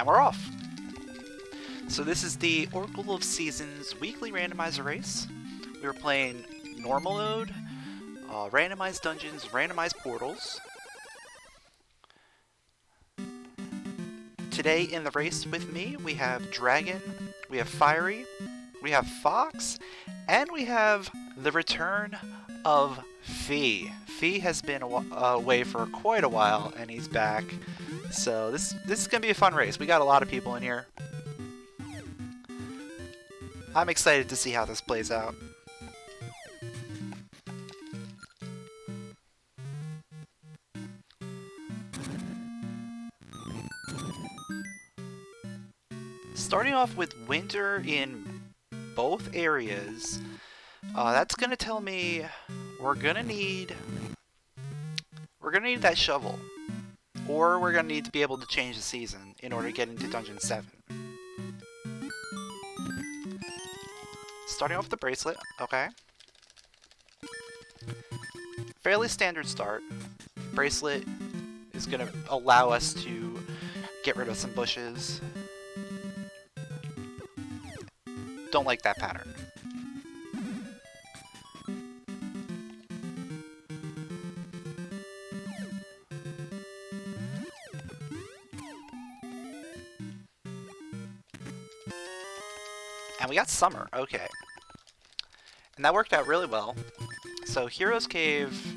And we're off! So this is the Oracle of Seasons weekly randomizer race. We were playing normal mode, randomized dungeons, randomized portals. Today in the race with me, we have Dragon, we have Fiery, we have Fox, and we have the return of Fee. Fee has been away for quite a while, and he's back. So this is going to be a fun race. We got a lot of people in here. I'm excited to see how this plays out. Starting off with winter in both areas, that's gonna tell me we're gonna need that shovel, or we're gonna need to be able to change the season in order to get into Dungeon 7. Starting off with the bracelet, okay. Fairly standard start. Bracelet is gonna allow us to get rid of some bushes. Don't like that pattern. And we got summer, okay. And that worked out really well. So Hero's Cave,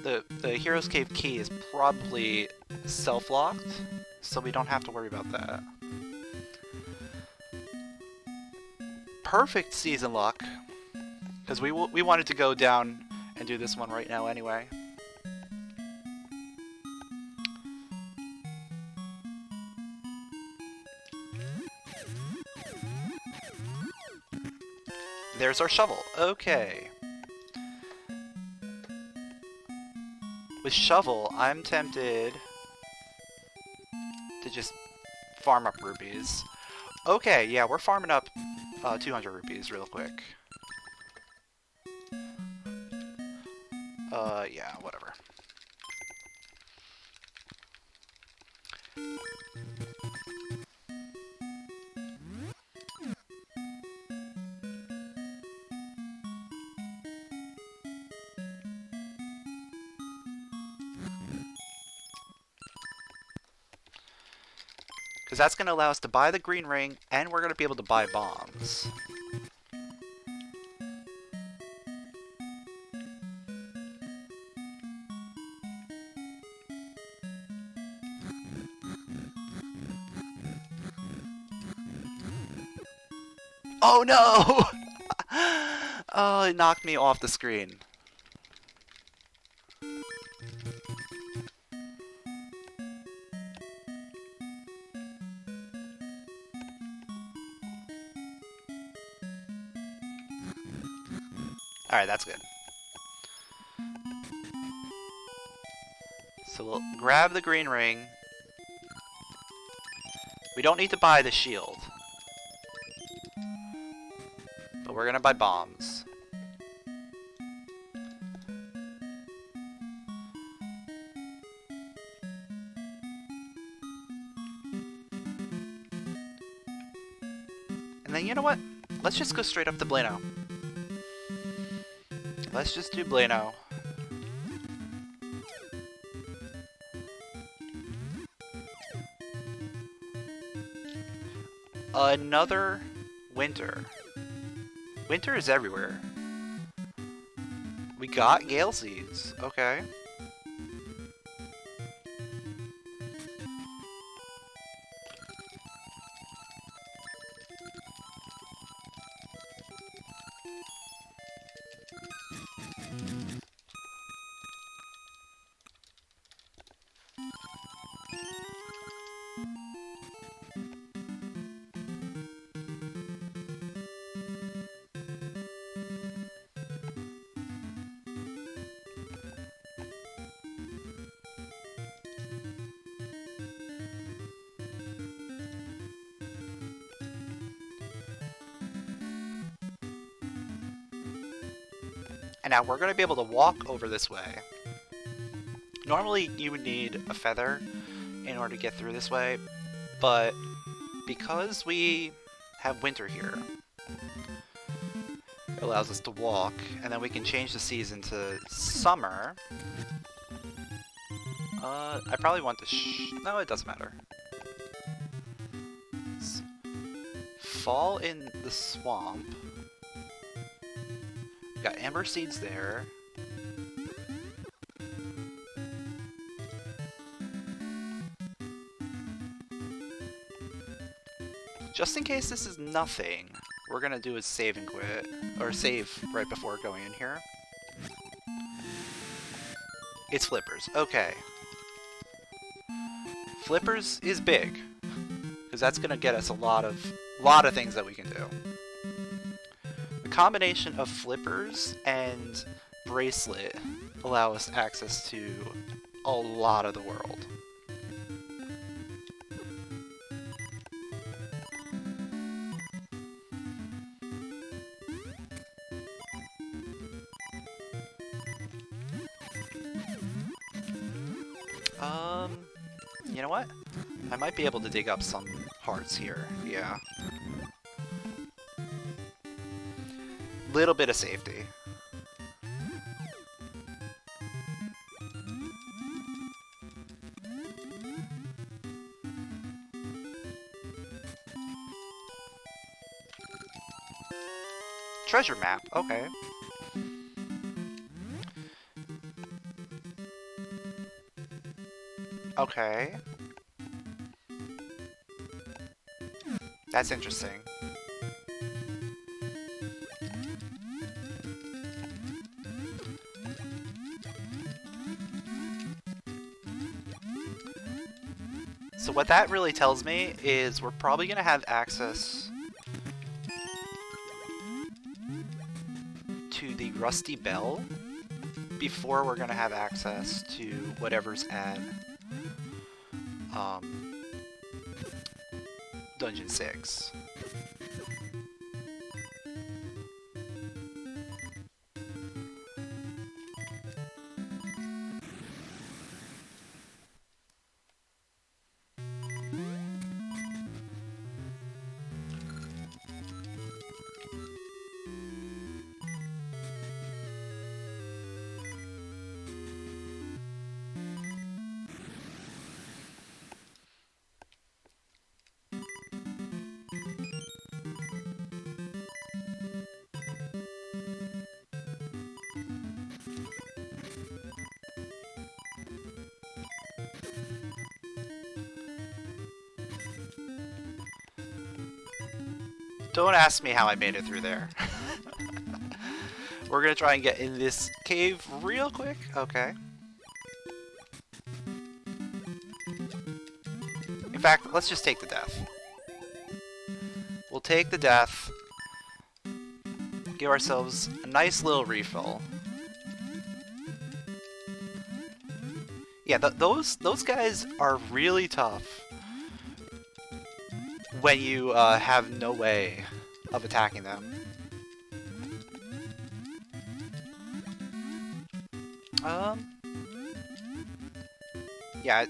the Hero's Cave key is probably self-locked, so we don't have to worry about that. Perfect season luck, because we wanted to go down and do this one right now anyway. There's our shovel. Okay. With shovel, I'm tempted to just farm up rupees. Okay, yeah, we're farming up 200 rupees real quick. Yeah, whatever. Because that's going to allow us to buy the green ring, and we're going to be able to buy bombs. Oh no! Oh, it knocked me off the screen. Alright, that's good. So we'll grab the green ring. We don't need to buy the shield. But we're gonna buy bombs. And then you know what? Let's just go straight up to Blano. Let's just do Blano. Another winter. Winter is everywhere. We got Gale Seeds. Okay. And now we're going to be able to walk over this way. Normally you would need a feather in order to get through this way, But because we have winter here, it allows us to walk, and then we can change the season to summer. I probably want to no, it doesn't matter. Fall in the swamp. We got amber seeds there. Just in case this is nothing, we're gonna do is save and quit, or save right before going in here. It's flippers. Okay. Flippers is big, because that's gonna get us a lot of things that we can do. The combination of flippers and bracelet allow us access to a lot of the world. You know what? I might be able to dig up some hearts here. Yeah. Little bit of safety. Treasure map, okay. Okay. That's interesting. So what that really tells me is we're probably going to have access to the Rusty Bell before we're going to have access to whatever's at Dungeon 6. Don't ask me how I made it through there. We're gonna try and get in this cave real quick. Okay. In fact, let's just take the death. We'll take the death. Give ourselves a nice little refill. Yeah, those guys are really tough when you have no way of attacking them. Yeah.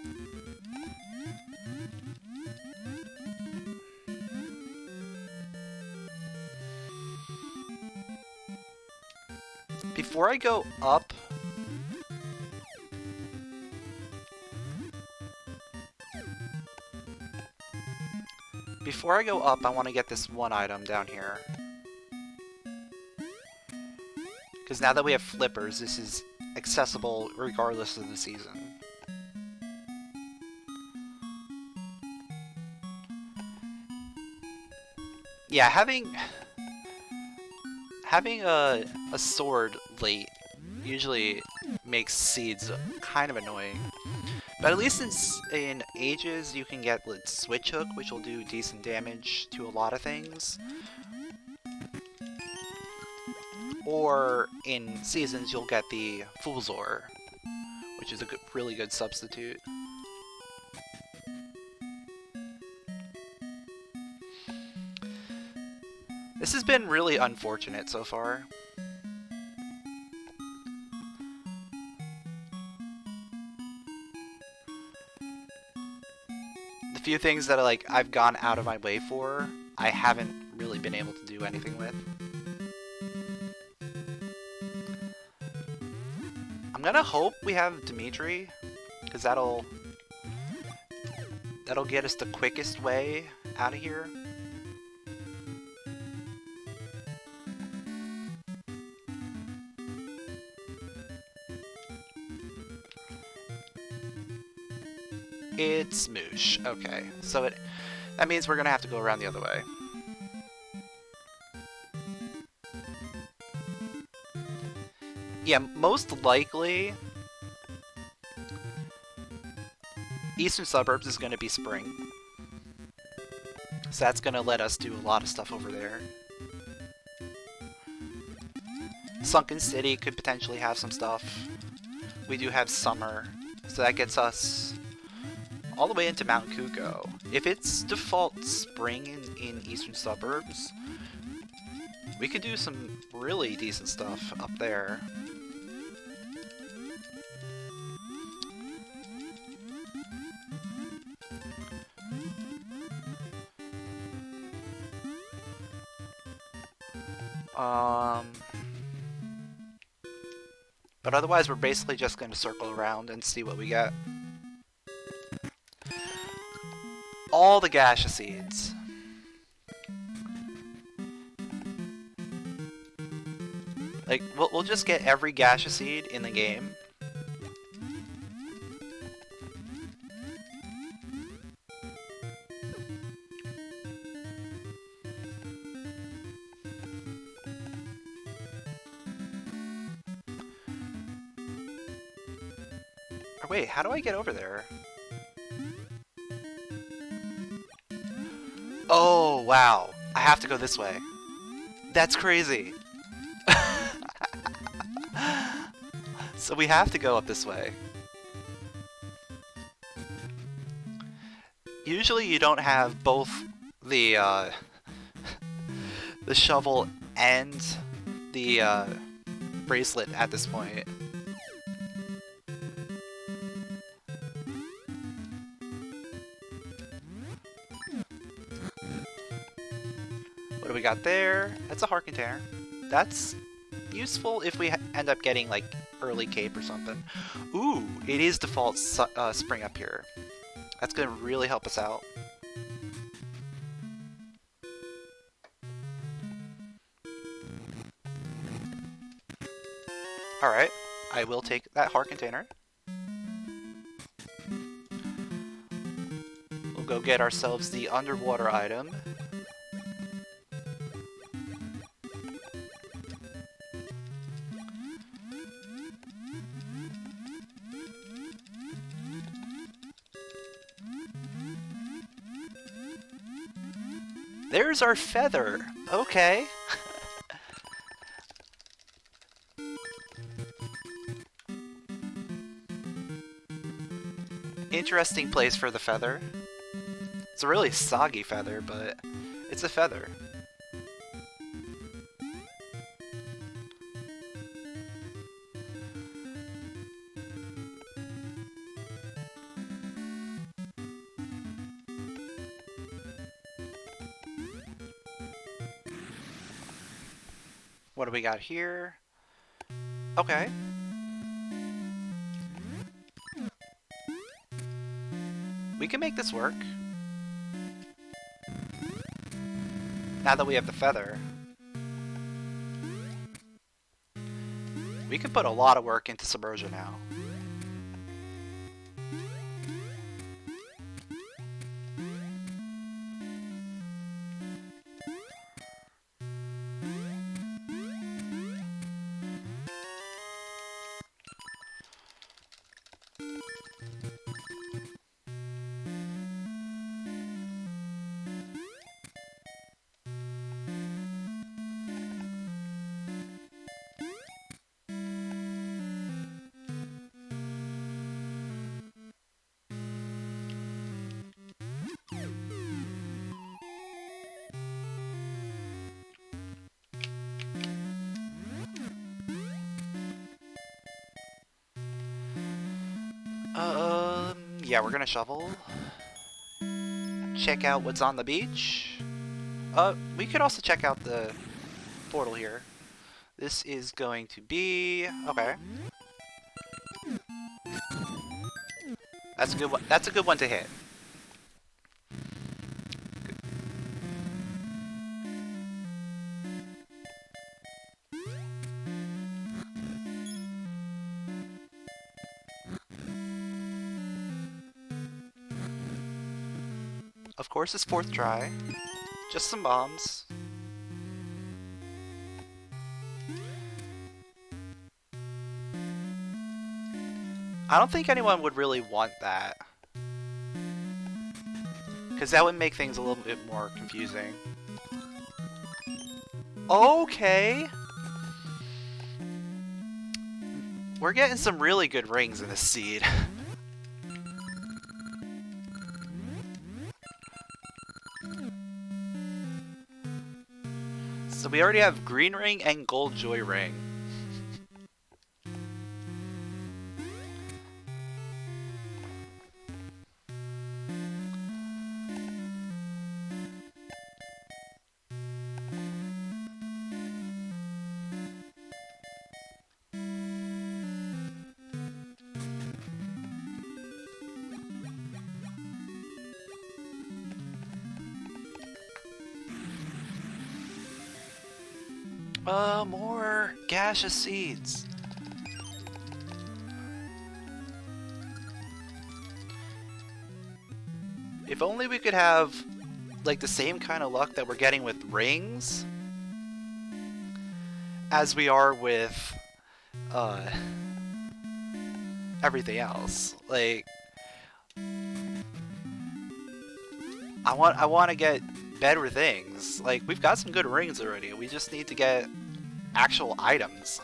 Before I go up, I want to get this one item down here. Because now that we have flippers, this is accessible regardless of the season. Yeah, having a sword late usually makes seeds kind of annoying. But at least in Ages, you can get the Switch Hook, which will do decent damage to a lot of things. Or in Seasons, you'll get the Fool's Ore, which is a really good substitute. This has been really unfortunate so far. The few things that like I've gone out of my way for, I haven't really been able to do anything with. I'm gonna hope we have Dimitri, because that'll get us the quickest way out of here. It's Moosh. Okay, so that means we're gonna have to go around the other way. Yeah, most likely Eastern Suburbs is gonna be spring. So that's gonna let us do a lot of stuff over there. Sunken City could potentially have some stuff. We do have summer, so that gets us all the way into Mount Kuko. If it's default spring in Eastern Suburbs, we could do some really decent stuff up there. But otherwise we're basically just going to circle around and see what we get. All the gaseous seeds. Like, we'll just get every gaseous seed in the game. Or wait, how do I get over there? Oh, wow. I have to go this way. That's crazy. So we have to go up this way. Usually you don't have both the the shovel and the bracelet at this point. What do we got there? That's a heart container. That's useful if we end up getting like early cape or something. Ooh, it is default spring up here. That's gonna really help us out. Alright, I will take that heart container. We'll go get ourselves the underwater item. There's our feather! Okay. Interesting place for the feather. It's a really soggy feather, but it's a feather. What do we got here? Okay. We can make this work. Now that we have the feather. We can put a lot of work into subrosia now. Yeah, we're gonna shovel. check out what's on the beach. We could also check out the portal here. This is going to be... okay. That's a good one. That's a good one to hit. Of course, it's fourth try. Just some bombs. I don't think anyone would really want that. Because that would make things a little bit more confusing. Okay! We're getting some really good rings in this seed. So we already have green ring and gold joy ring. More gaseous seeds. If only we could have, like, the same kind of luck that we're getting with rings as we are with, everything else. Like, I want to get better things. Like, we've got some good rings already. We just need to get actual items.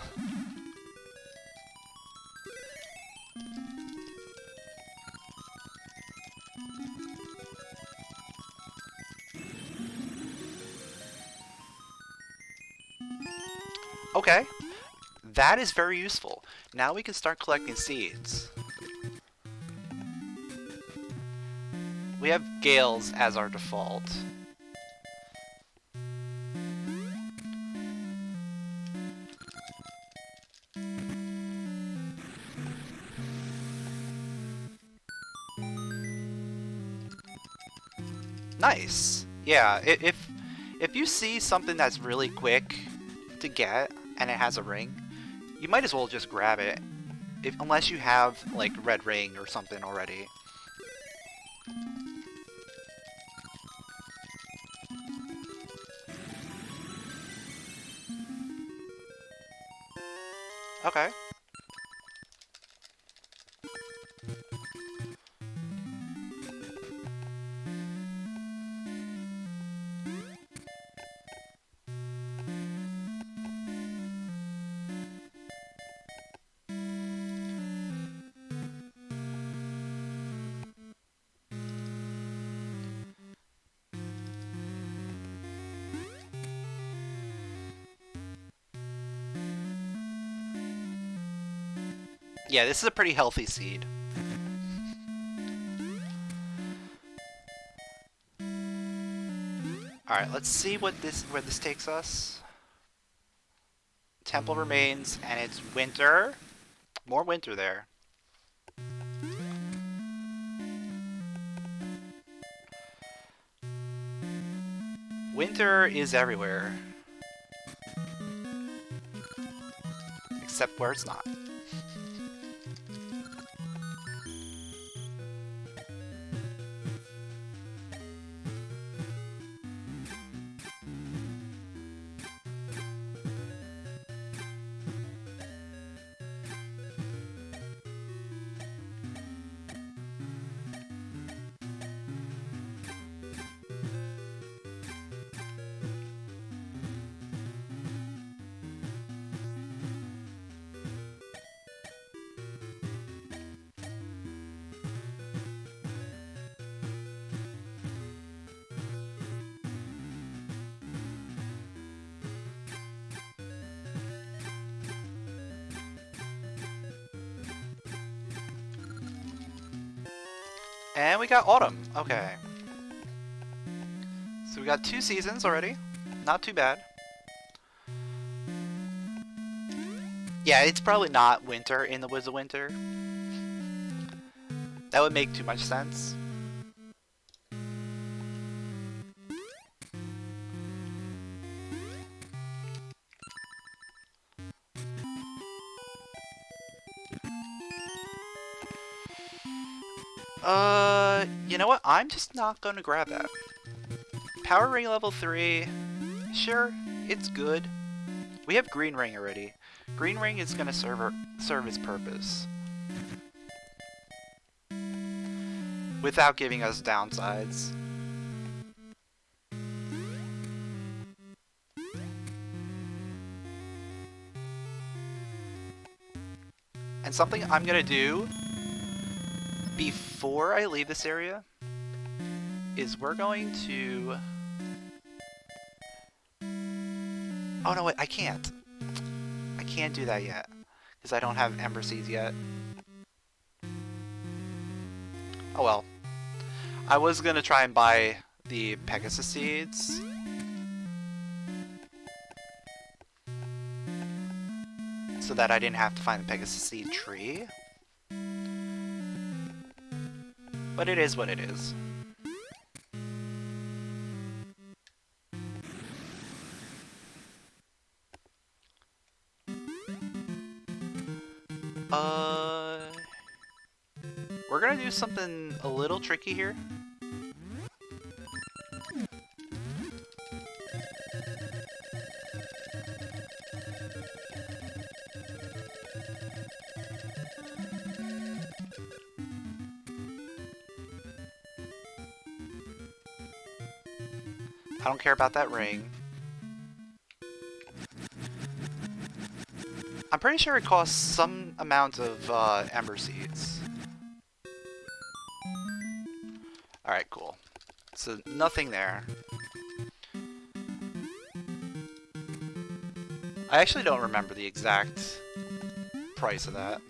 Okay, that is very useful. Now we can start collecting seeds. We have Gales as our default. Nice. Yeah, if you see something that's really quick to get and it has a ring, you might as well just grab it. Unless you have like red ring or something already. Okay. Yeah, this is a pretty healthy seed. Alright, let's see where this takes us. Temple remains, and it's winter. More winter there. Winter is everywhere. Except where it's not. And we got autumn. Okay. So we got 2 seasons already. Not too bad. Yeah, it's probably not winter in the Woods of Winter. That would make too much sense. You know what? I'm just not going to grab that. Power Ring level 3. Sure, it's good. We have Green Ring already. Green Ring is going to serve its purpose. Without giving us downsides. And something I'm going to do before I leave this area is we're going to... Oh no, wait, I can't. I can't do that yet, because I don't have Ember Seeds yet. Oh well. I was going to try and buy the Pegasus Seeds. So that I didn't have to find the Pegasus Seed tree. But it is what it is. We're gonna do something a little tricky here. I don't care about that ring. I'm pretty sure it costs some amount of Ember Seeds. Alright, cool. So, nothing there. I actually don't remember the exact price of that.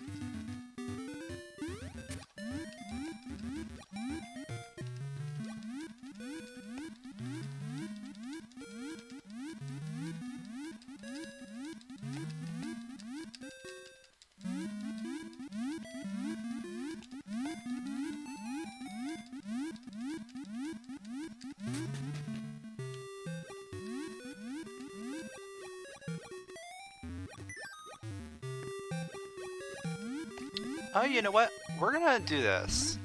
Oh, you know what? We're gonna do this.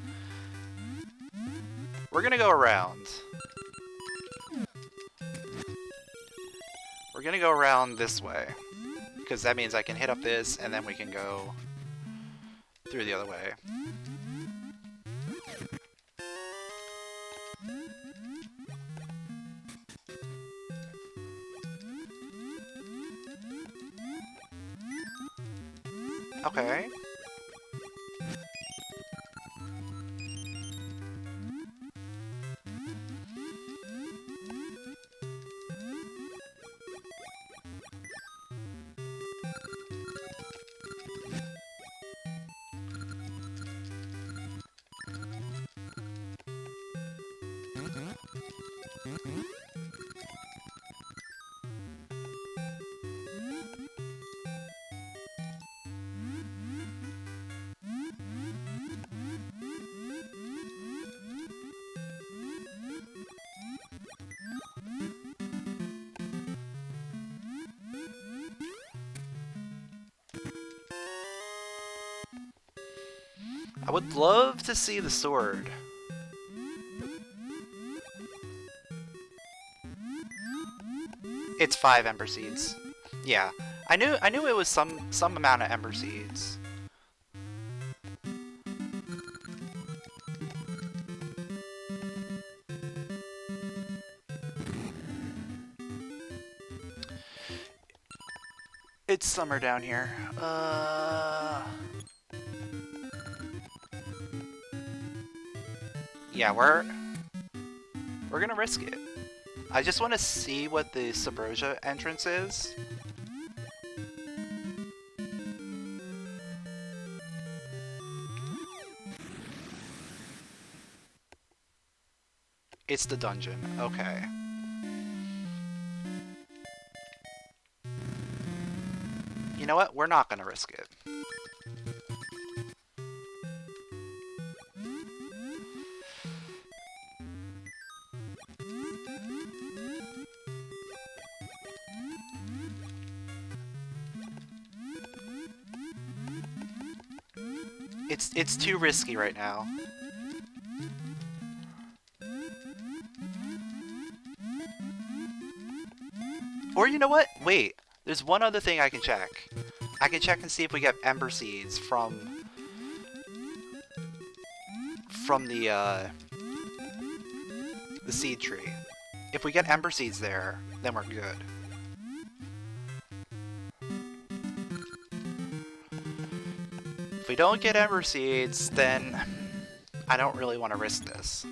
We're gonna go around. We're gonna go around this way. Because that means I can hit up this, and then we can go through the other way. Okay. I would love to see the sword. It's 5 Ember Seeds. Yeah, I knew it was some amount of Ember Seeds. It's summer down here. Yeah, we're gonna risk it. I just want to see what the Subrosia entrance is. It's the dungeon. Okay. know what? We're not gonna risk it. It's too risky right now. Or you know what? Wait, there's one other thing I can check. I can check and see if we get ember seeds from the seed tree. If we get ember seeds there, then we're good. If we don't get ember seeds, then I don't really want to risk this.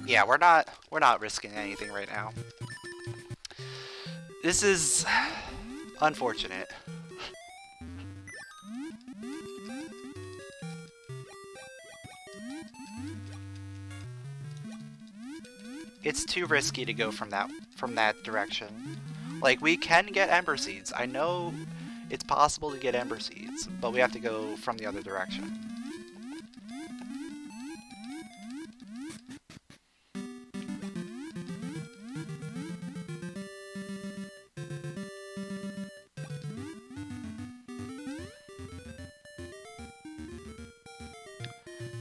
Yeah, we're not risking anything right now. This is unfortunate. It's too risky to go from that direction. Like, we can get ember seeds. I know it's possible to get ember seeds, but we have to go from the other direction.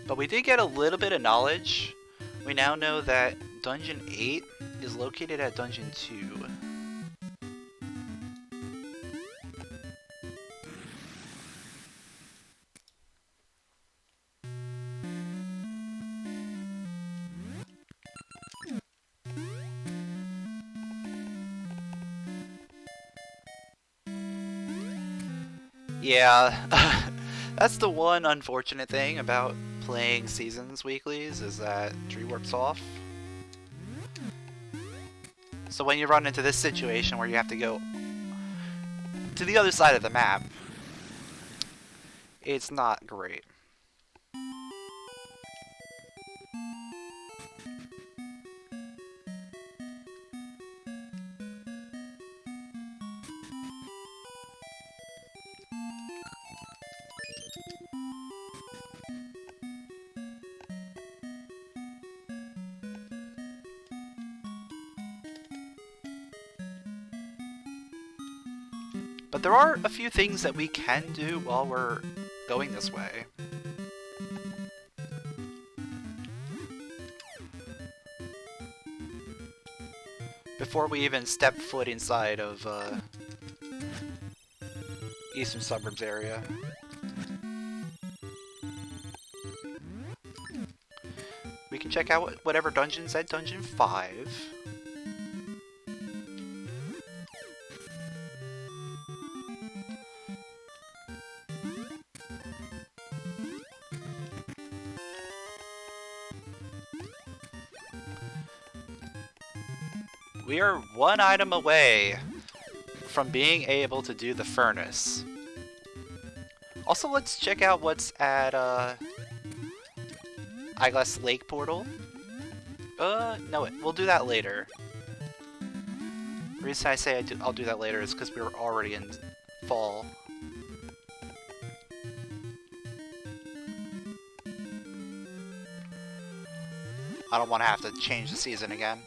But we did get a little bit of knowledge. We now know that Dungeon 8 is located at Dungeon 2. Yeah, that's the one unfortunate thing about playing Seasons Weeklies, is that tree works off. So when you run into this situation where you have to go to the other side of the map, it's not great. But there are a few things that we can do while we're going this way. Before we even step foot inside of Eastern Suburbs area. We can check out whatever dungeon's at Dungeon 5. We are one item away from being able to do the furnace. Also, let's check out what's at Eyeglass Lake Portal. No, we'll do that later. The reason I say I'll do that later is because we're already in fall. I don't want to have to change the season again.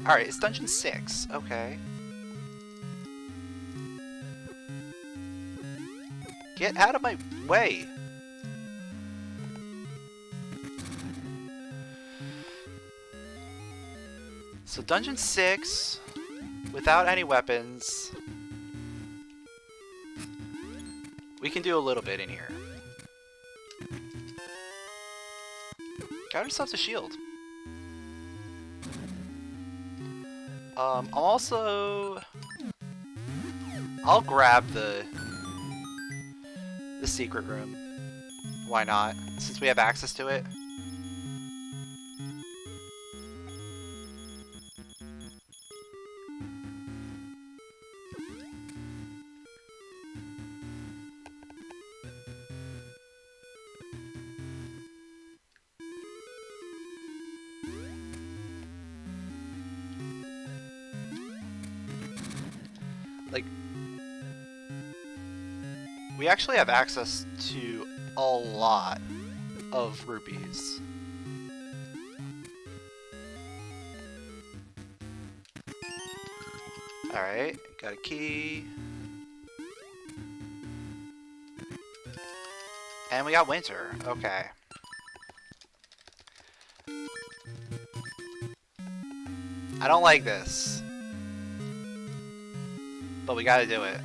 Alright, it's Dungeon 6. Okay. Get out of my way! So Dungeon 6, without any weapons, we can do a little bit in here. Got ourselves a shield. I'm also I'll grab the secret room. Why not? Since we have access to it. Like, we actually have access to a lot of rupees. Alright, got a key. And we got winter, okay. I don't like this. But we gotta do it.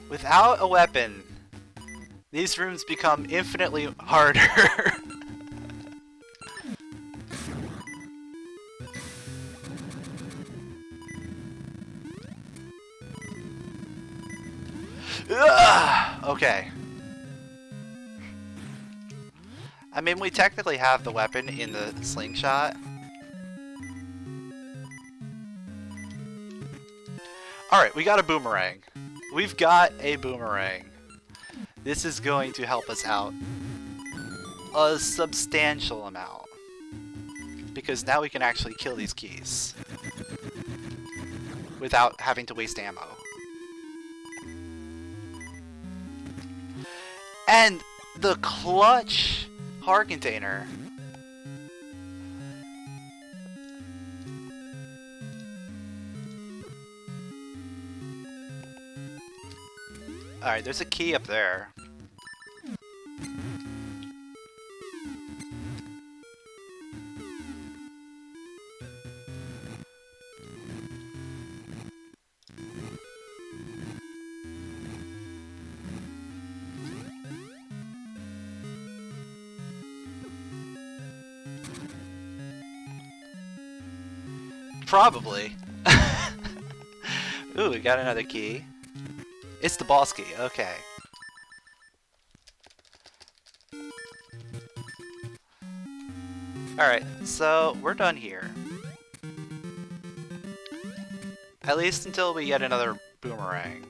Without a weapon, these rooms become infinitely harder. Okay. I mean, we technically have the weapon in the slingshot. Alright, we got a boomerang. We've got a boomerang. This is going to help us out a substantial amount. Because now we can actually kill these keys without having to waste ammo. And the clutch heart container. Alright, there's a key up there. Probably. Ooh, we got another key. It's the boss key, okay. Alright, so we're done here. At least until we get another boomerang.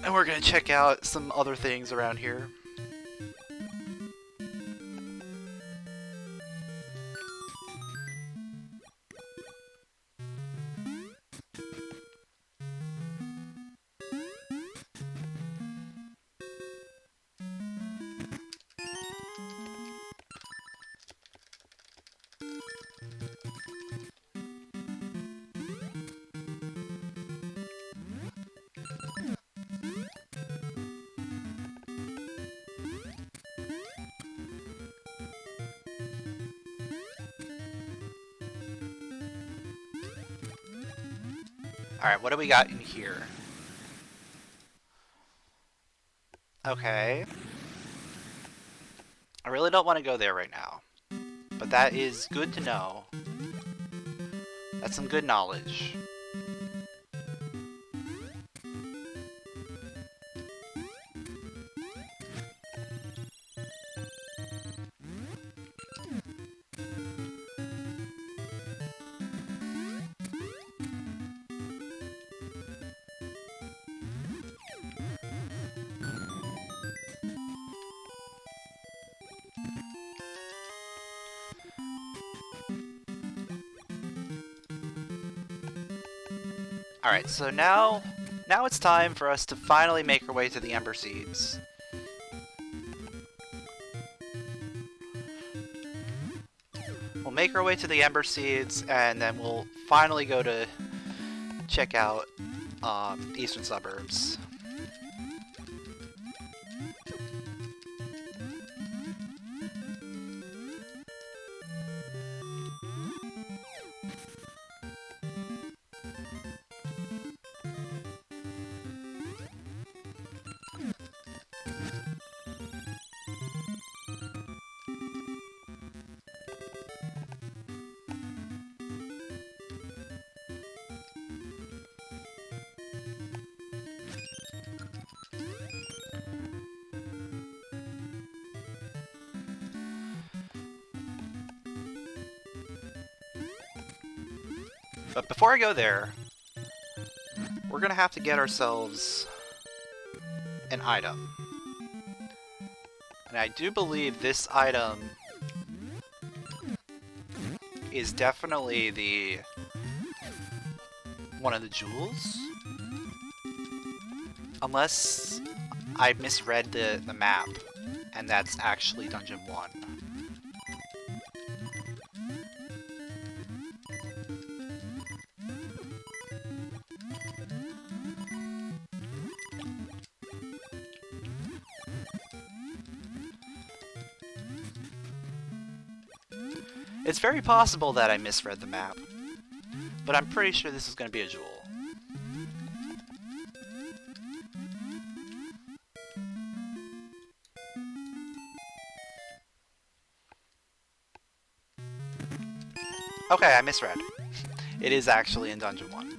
And we're gonna check out some other things around here. Alright, what do we got in here? Okay. I really don't want to go there right now. But that is good to know. That's some good knowledge. Alright, so now it's time for us to finally make our way to the Ember Seeds. We'll make our way to the Ember Seeds, and then we'll finally go to check out Eastern Suburbs. But before I go there, we're gonna have to get ourselves an item. And I do believe this item is definitely one of the jewels. Unless I misread the map, and that's actually Dungeon 1. It's very possible that I misread the map, but I'm pretty sure this is going to be a jewel. Okay, I misread. It is actually in Dungeon 1.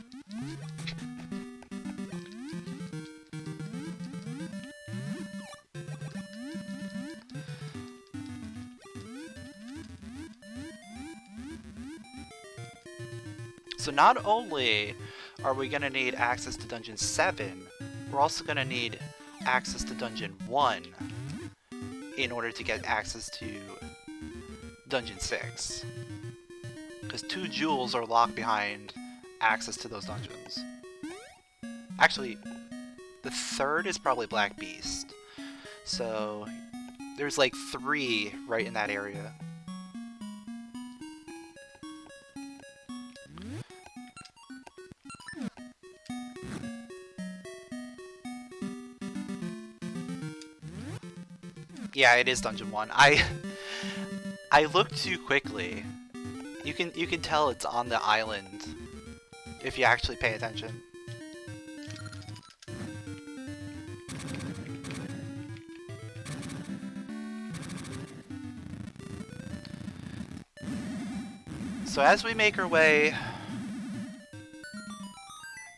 So not only are we going to need access to Dungeon 7, we're also going to need access to Dungeon 1 in order to get access to Dungeon 6. Because 2 jewels are locked behind access to those dungeons. Actually, the 3rd is probably Black Beast. So there's like 3 right in that area. Yeah, it is Dungeon 1. I looked too quickly. You can tell it's on the island if you actually pay attention. So as we make our way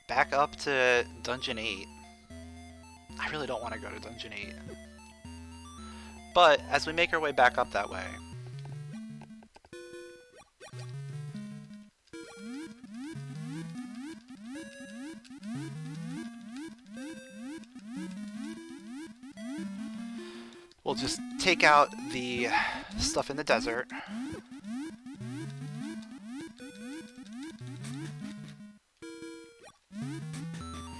back up to Dungeon 8, I really don't want to go to Dungeon 8. But as we make our way back up that way, we'll just take out the stuff in the desert.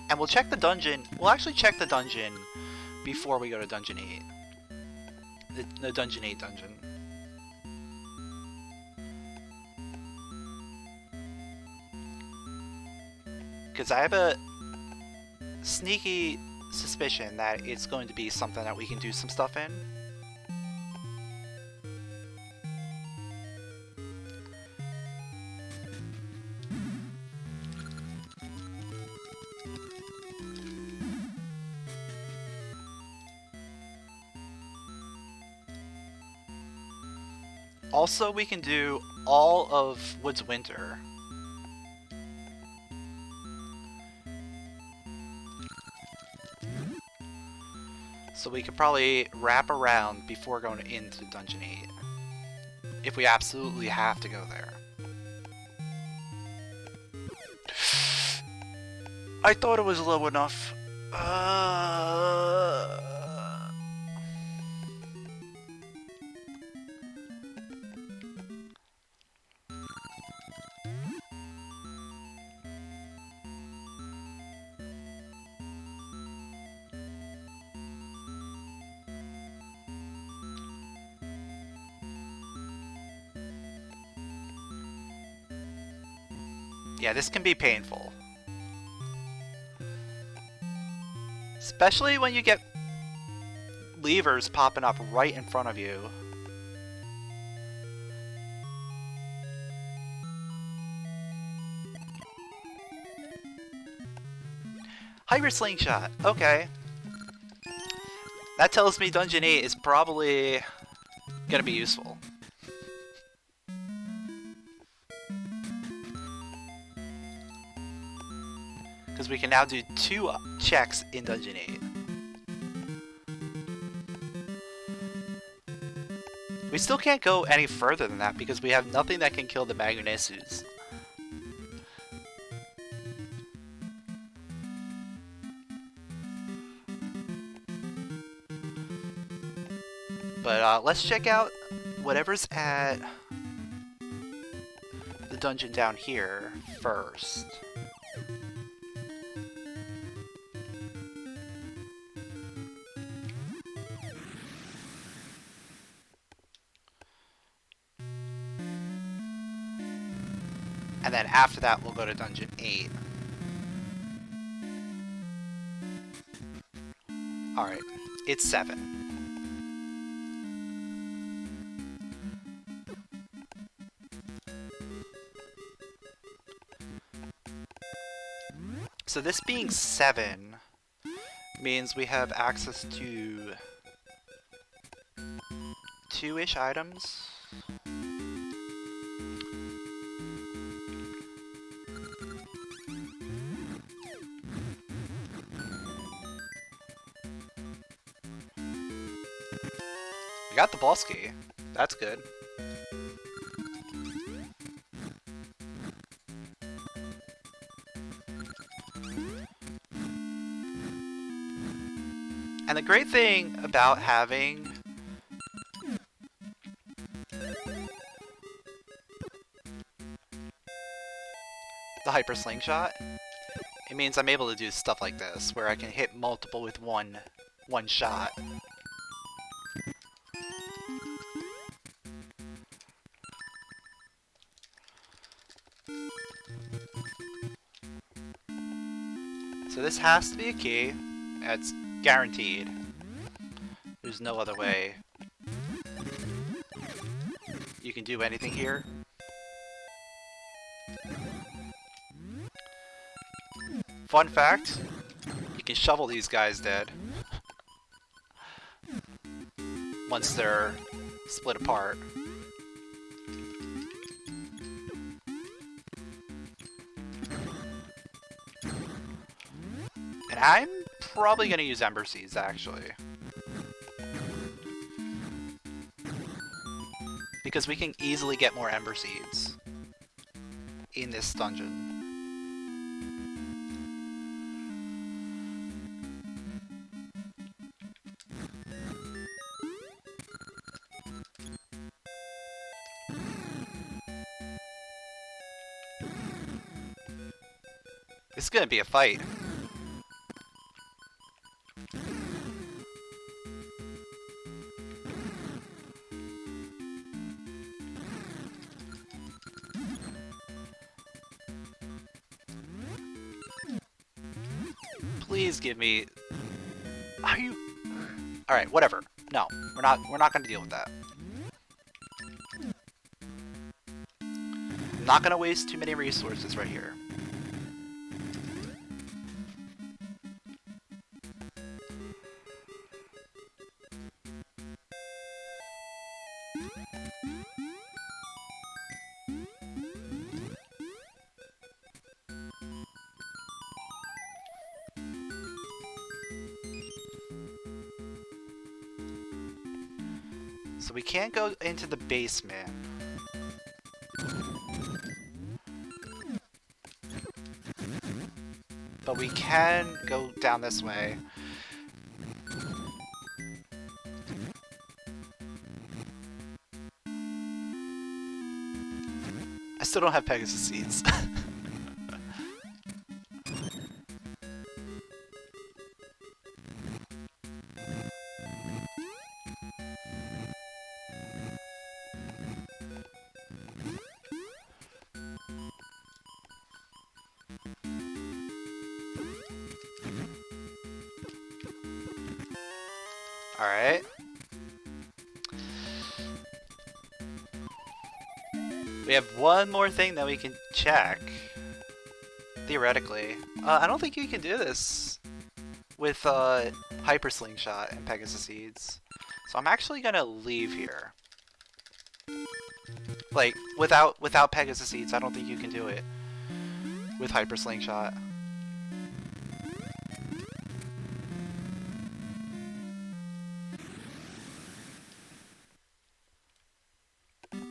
And we'll check the dungeon. We'll actually check the dungeon before we go to Dungeon 8. The Dungeon 8 dungeon. Because I have a sneaky suspicion that it's going to be something that we can do some stuff in. Also, we can do all of Wood's Winter. So we could probably wrap around before going into Dungeon 8. If we absolutely have to go there. I thought it was low enough. Yeah, this can be painful. Especially when you get levers popping up right in front of you. Hyper slingshot. Okay. That tells me Dungeon 8 is probably gonna be useful. Because we can now do 2 checks in Dungeon 8. We still can't go any further than that because we have nothing that can kill the Magnesus. But let's check out whatever's at the dungeon down here first. And then after that, we'll go to Dungeon 8. Alright, it's 7. So this being 7 means we have access to 2-ish items. We got the boss key. That's good. And the great thing about having the hyper slingshot, it means I'm able to do stuff like this, where I can hit multiple with one shot. So this has to be a key. It's guaranteed. There's no other way you can do anything here. Fun fact, you can shovel these guys dead once they're split apart. And I'm probably going to use Ember Seeds, actually. Because we can easily get more Ember Seeds in this dungeon. It's going to be a fight. Please give me... Are you... Alright, whatever. No, we're not gonna deal with that. I'm not gonna waste too many resources right here. So we can't go into the basement. But we can go down this way. I still don't have Pegasus seeds. Alright. We have one more thing that we can check. Theoretically. I don't think you can do this with Hyper Slingshot and Pegasus Seeds. So I'm actually gonna leave here. Like, without Pegasus Seeds, I don't think you can do it with Hyper Slingshot.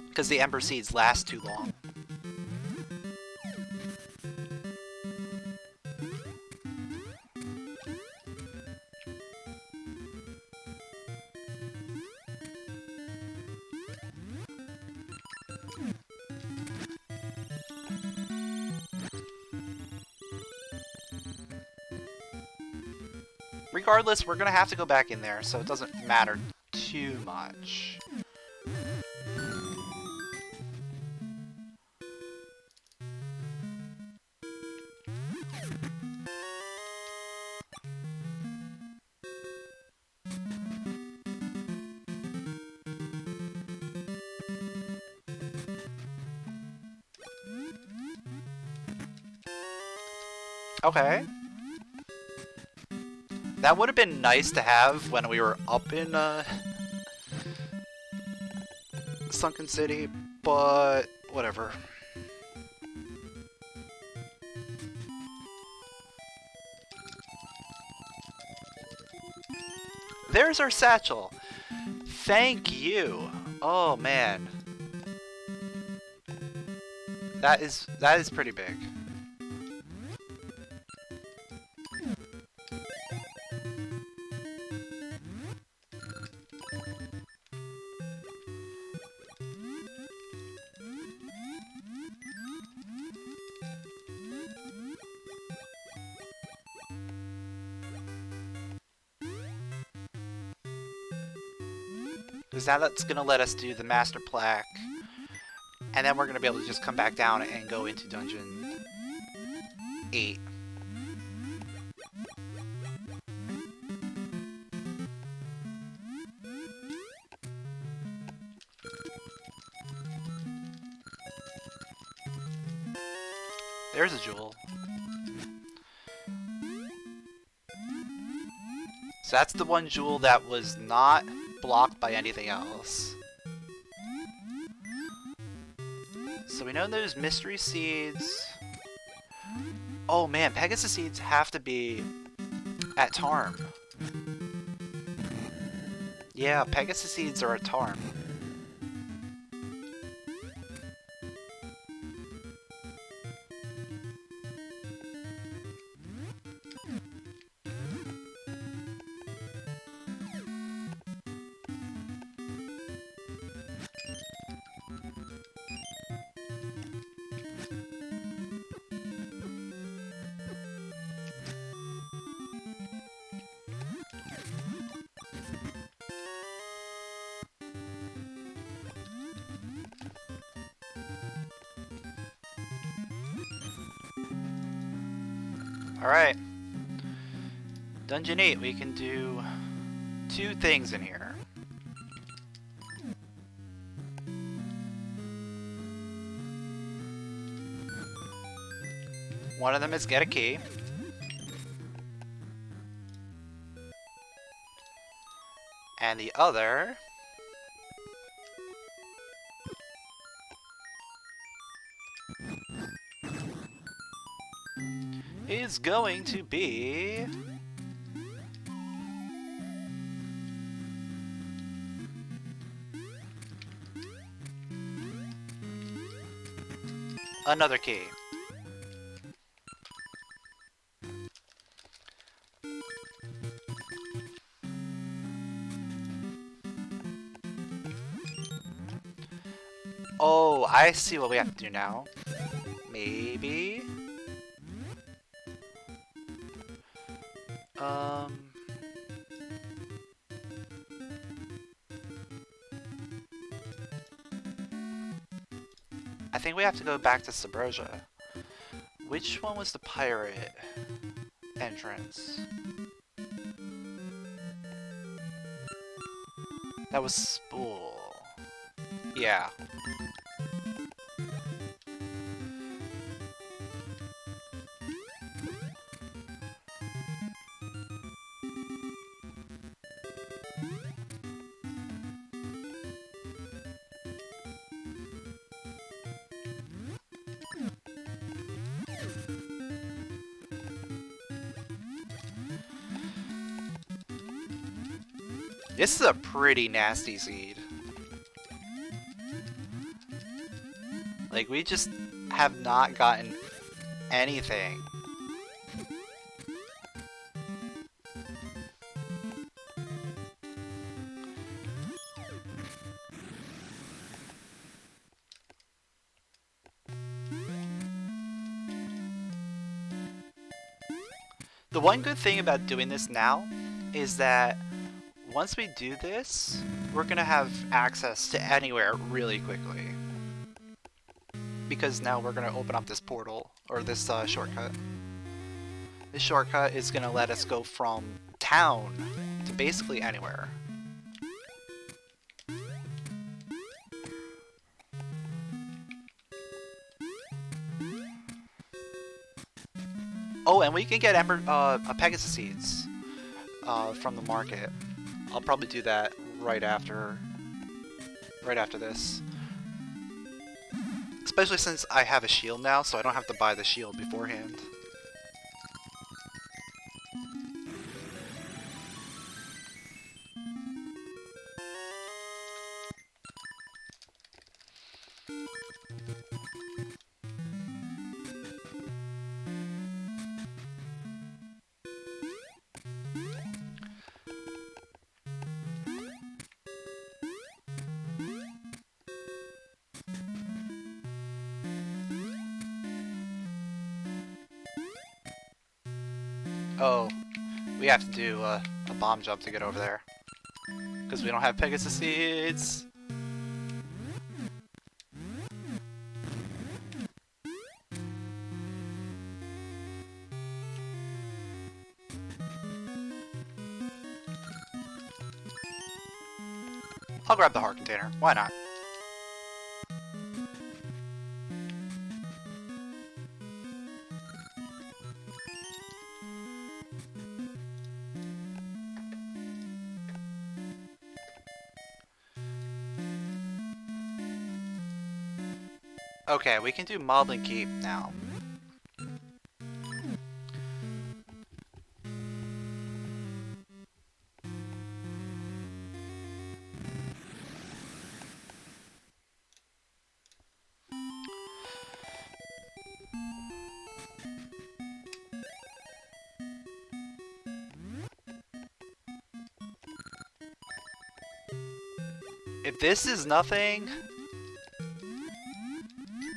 Because the Ember Seeds last too long. Regardless, we're gonna have to go back in there, so it doesn't matter too much. Okay. That would have been nice to have when we were up in Sunken City, but whatever. There's our satchel. Thank you. Oh man. That is pretty big. Because now that's going to let us do the Master Plaque. And then we're going to be able to just come back down and go into Dungeon 8. There's a jewel. So that's the one jewel that was not blocked by anything else. So we know those mystery seeds. Oh man, Pegasus Seeds have to be at Tarm. Yeah, Pegasus Seeds are at Tarm. Alright. Dungeon 8, we can do 2 things in here. One of them is get a key. And the other is going to be another key. Oh, I see what we have to do now. Maybe. I think we have to go back to Subrosia. Which one was the pirate entrance? That was Spool. Yeah. This is a pretty nasty seed. Like, we just have not gotten anything. The one good thing about doing this now is that once we do this, we're gonna have access to anywhere really quickly. Because now we're gonna open up this portal, or this shortcut. This shortcut is gonna let us go from town to basically anywhere. Oh, and we can get Pegasus seeds from the market. I'll probably do that right after this. Especially since I have a shield now, so I don't have to buy the shield beforehand. Oh, we have to do a bomb jump to get over there. Because we don't have Pegasus seeds. I'll grab the heart container. Why not? Okay, we can do Moblin Keep now. If this is nothing,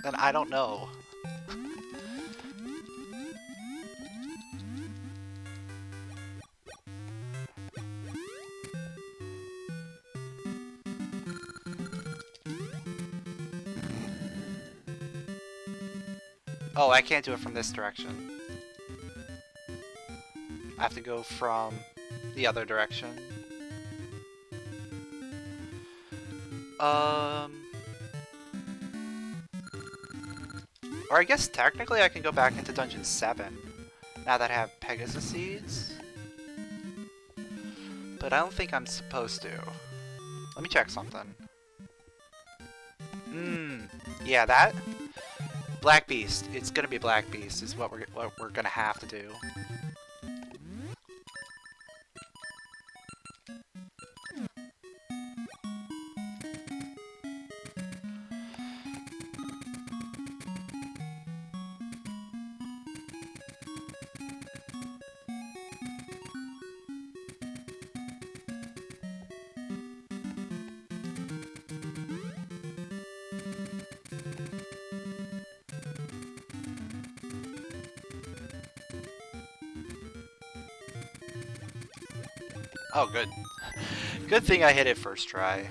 then I don't know. Oh, I can't do it from this direction. I have to go from the other direction. Or I guess technically I can go back into Dungeon 7 now that I have Pegasus seeds. But I don't think I'm supposed to. Let me check something. Yeah, that Black Beast. It's gonna be Black Beast is what we're gonna have to do. Oh, good. Good thing I hit it first try.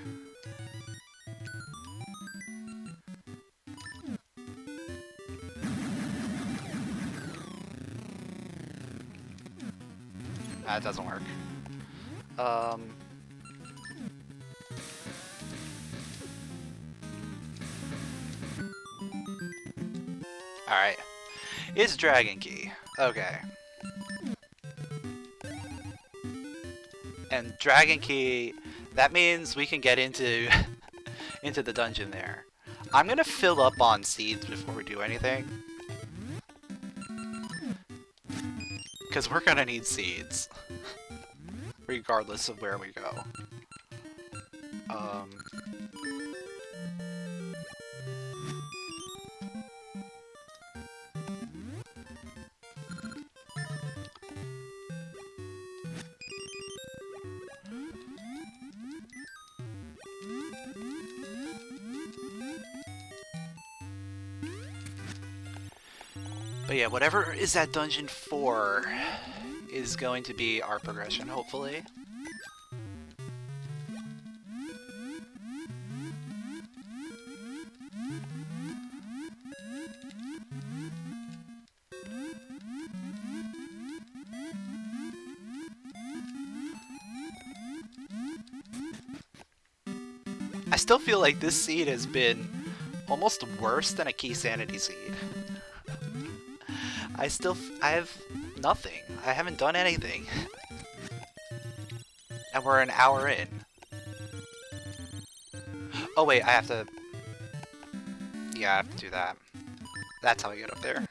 That doesn't work. Alright. It's Dragon Key. Okay. And Dragon Key, that means we can get into into the dungeon there. I'm gonna fill up on seeds before we do anything. Because we're gonna need seeds. Regardless of where we go. But yeah, whatever is that dungeon for is going to be our progression, hopefully. I still feel like this seed has been almost worse than a key sanity seed. I have nothing. I haven't done anything. And we're an hour in. Oh wait, I have to... Yeah, I have to do that. That's how I get up there.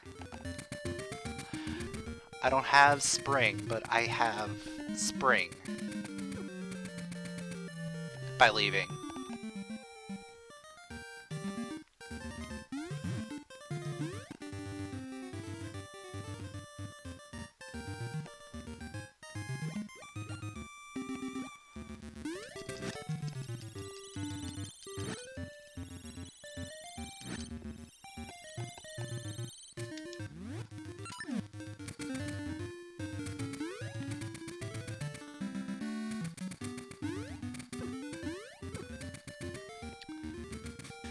I don't have spring, but I have spring. By leaving.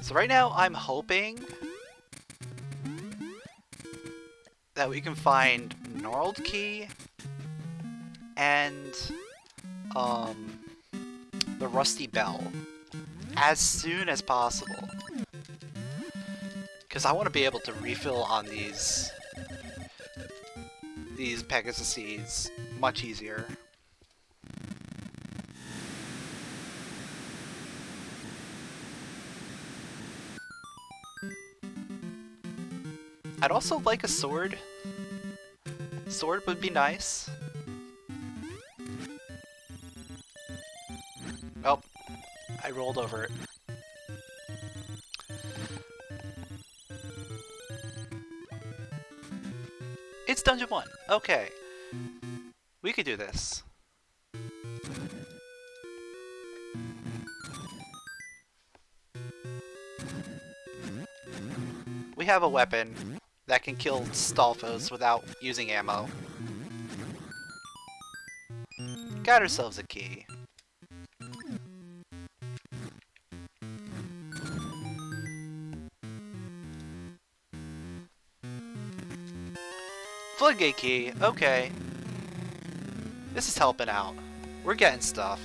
So right now, I'm hoping that we can find Gnarled Key and the Rusty Bell as soon as possible. Because I want to be able to refill on these Pegasus seeds much easier. I'd also like a sword. Sword would be nice. Oh, I rolled over it. It's Dungeon 1. Okay. We could do this. We have a weapon that can kill Stalfos without using ammo. Got ourselves a key. Floodgate key, okay. This is helping out. We're getting stuff.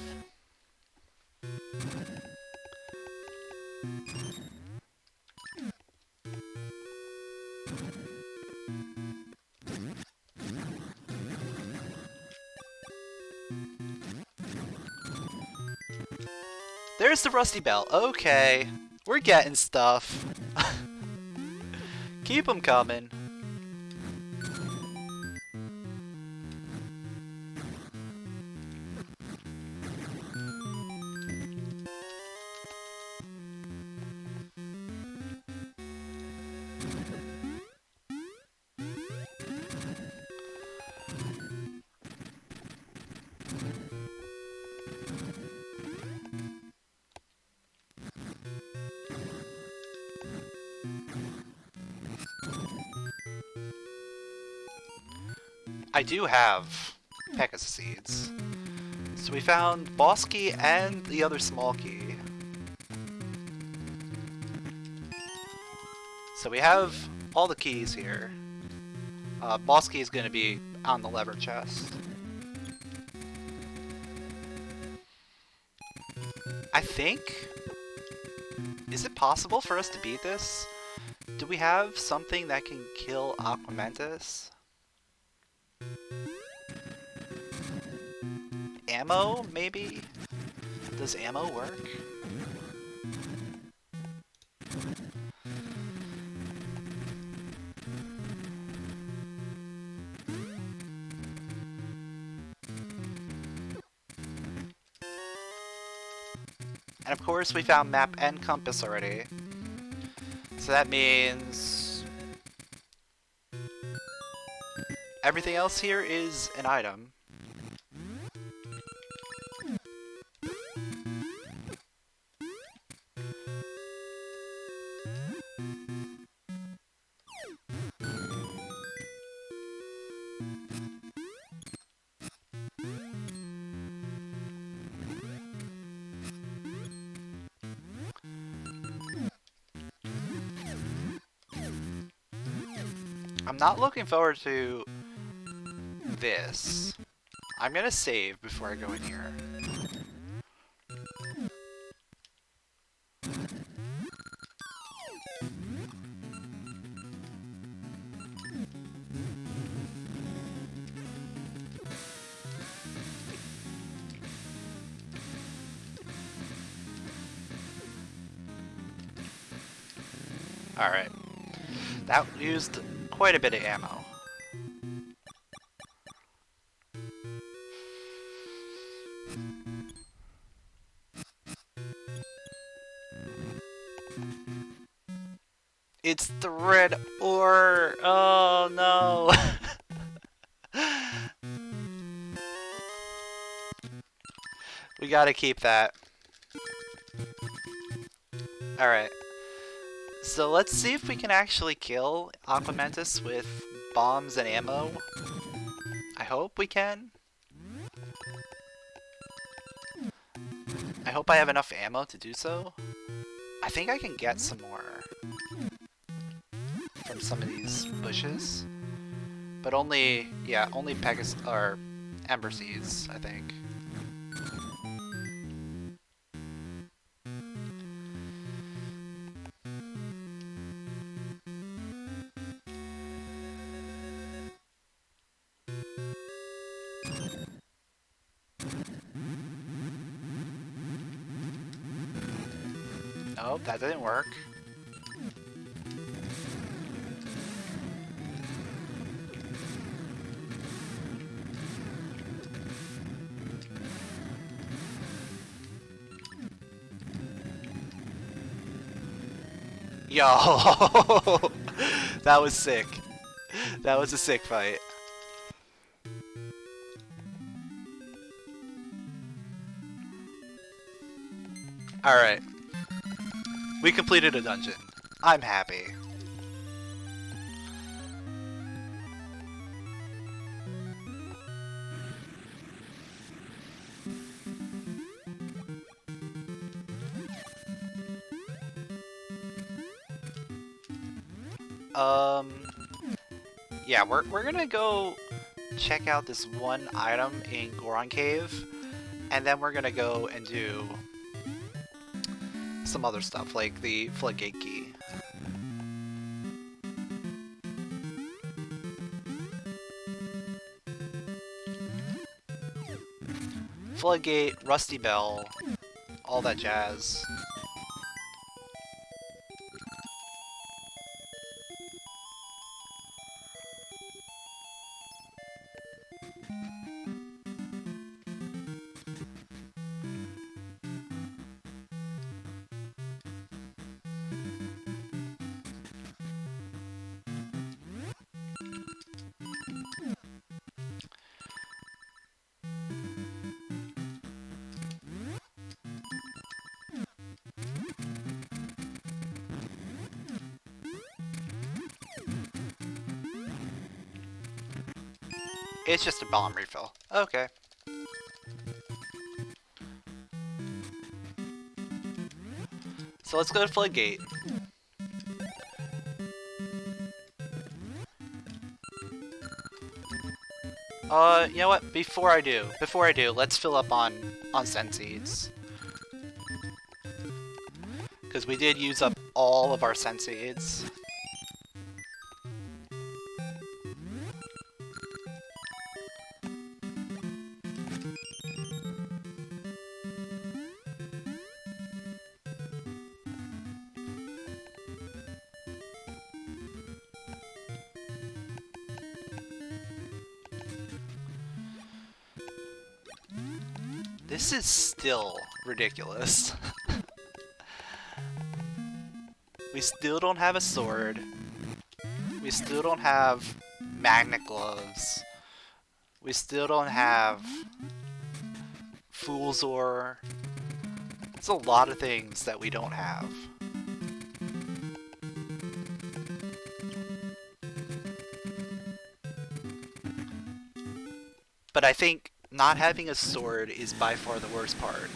There's the Rusty Bell. Okay. We're getting stuff. Keep them coming. I do have Pegasus seeds. So we found Boss Key and the other small key. So we have all the keys here. Boss Key is going to be on the lever chest. think... Is it possible for us to beat this? Do we have something that can kill Aquamentus? Ammo, maybe? Does ammo work? And of course we found map and compass already. So that means... everything else here is an item. I'm not looking forward to this. I'm gonna save before I go in here. Alright. That used quite a bit of ammo. It's the red ore! Oh no! We gotta keep that. Alright. So let's see if we can actually kill Aquamentus with bombs and ammo. I hope we can. I hope I have enough ammo to do so. I think I can get some more from some of these bushes. But only, yeah, only Pegasus or Ember Seeds, I think. Nope, that didn't work. Yo! That was sick. That was a sick fight. Alright. We completed a dungeon. I'm happy. Yeah, we're gonna go check out this one item in Goron Cave, and then we're gonna go and do some other stuff, like the floodgate key. Floodgate, Rusty Bell, all that jazz. It's just a bomb refill. Okay. So let's go to Floodgate. You know what? Before I do, let's fill up on Sen Seeds. because we did use up all of our sense aids. This is still ridiculous. We still don't have a sword. We still don't have magnet gloves. We still don't have Fool's Ore. There's a lot of things that we don't have. But I think not having a sword is by far the worst part.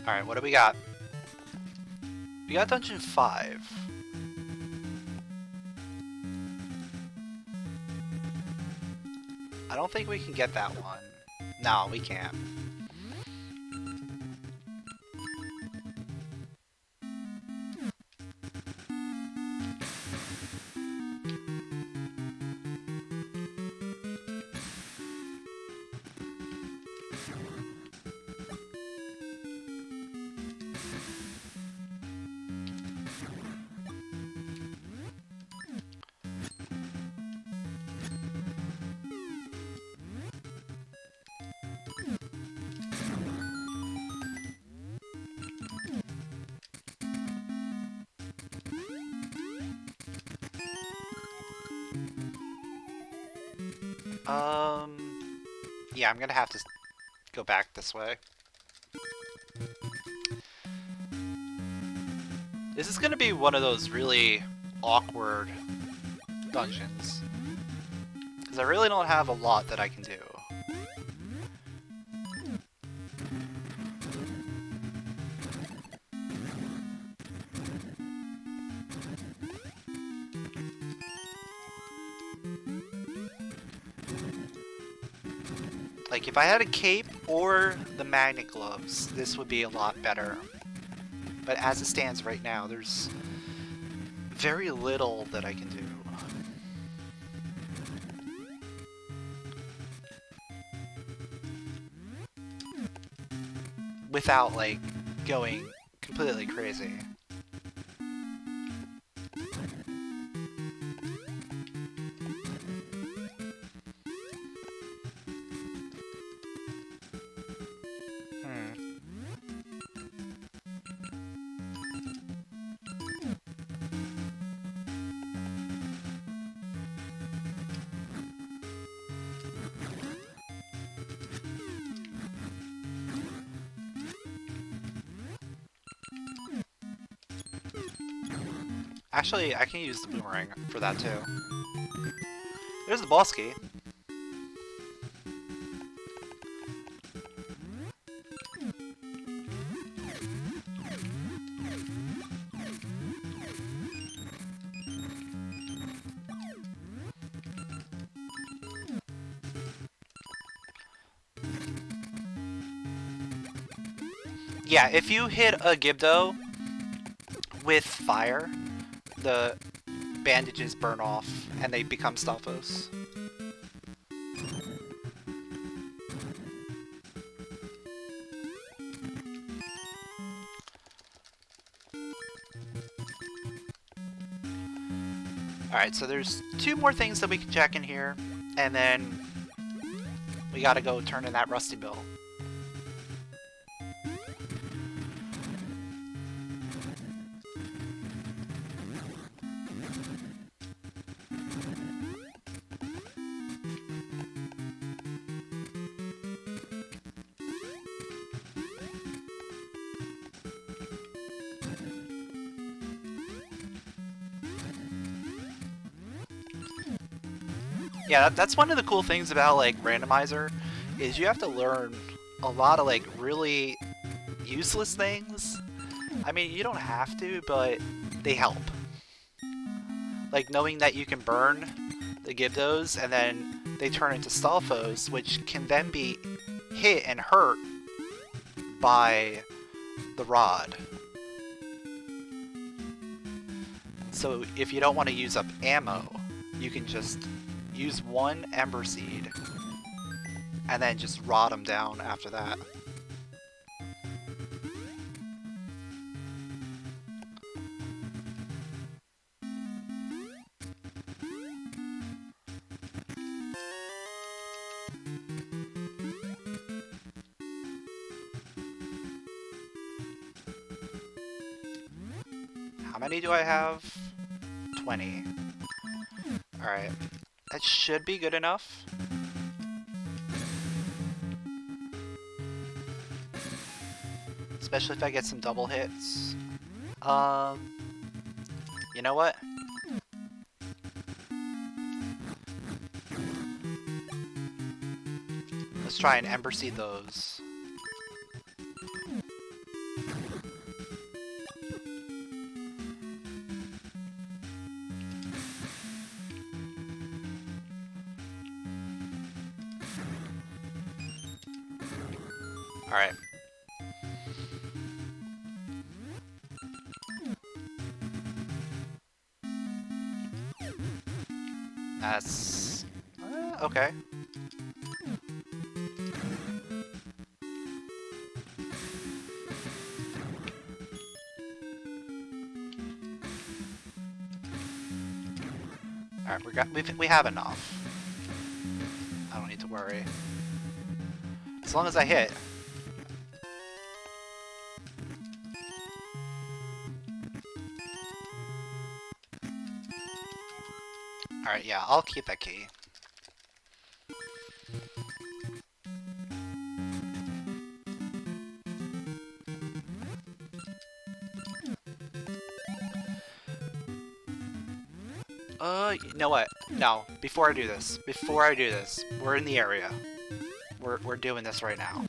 Alright, what do we got? We got Dungeon 5. I don't think we can get that one. No, we can't. Yeah, I'm gonna have to go back this way. This is gonna be one of those really awkward dungeons, because I really don't have a lot that I can do. Like, if I had a cape or the magnet gloves, this would be a lot better. But as it stands right now, there's very little that I can do. Without, like, going completely crazy. Actually, I can use the boomerang for that too. There's the boss key. Yeah, if you hit a Gibdo with fire, the bandages burn off and they become Stalfos. Alright, so there's 2 more things that we can check in here, and then we gotta go turn in that rusty bill. Yeah, that's one of the cool things about like Randomizer, is you have to learn a lot of like really useless things. I mean, you don't have to, but they help. Like knowing that you can burn the Gibdos and then they turn into Stalfos, which can then be hit and hurt by the rod. So if you don't want to use up ammo, you can just use one Ember Seed and then just rod them down after that. How many do I have? 20. Alright. That should be good enough. Especially if I get some double hits. You know what? Let's try and Ember Seed those. Alright. That's... okay. Alright, we have enough. I don't need to worry. As long as I hit. Alright, yeah, I'll keep that key. You know what? No, before I do this, we're in the area. We're doing this right now.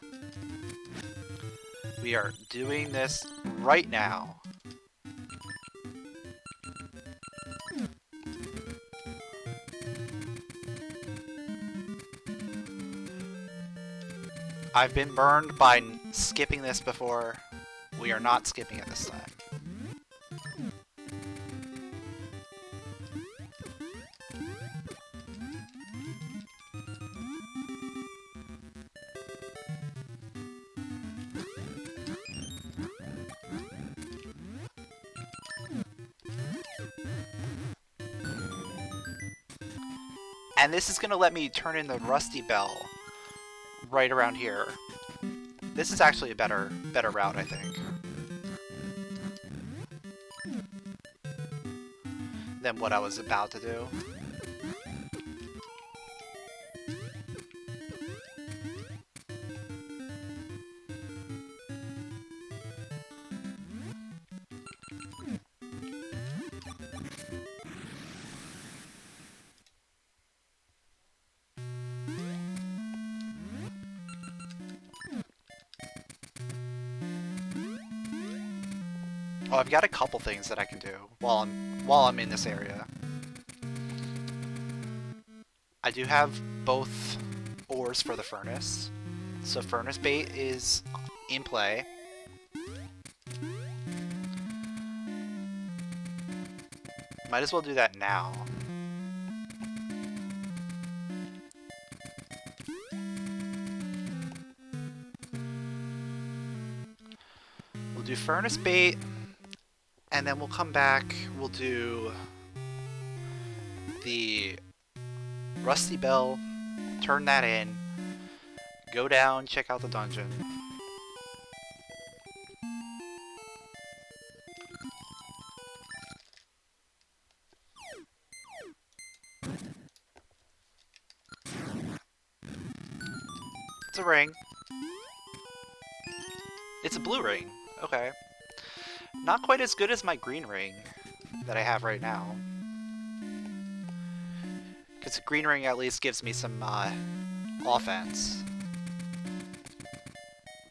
We are doing this right now. I've been burned by skipping this before. We are not skipping it this time. And this is going to let me turn in the Rusty Bell right around here. This is actually a better route, I think, than what I was about to do. Oh, I've got a couple things that I can do while I'm in this area. I do have both ores for the furnace, so furnace bait is in play. Might as well do that now. We'll do furnace bait. And then we'll come back, we'll do the Rusty Bell, turn that in, go down, check out the dungeon. It's a ring. It's a blue ring. Okay. Not quite as good as my green ring that I have right now. Because the green ring at least gives me some offense.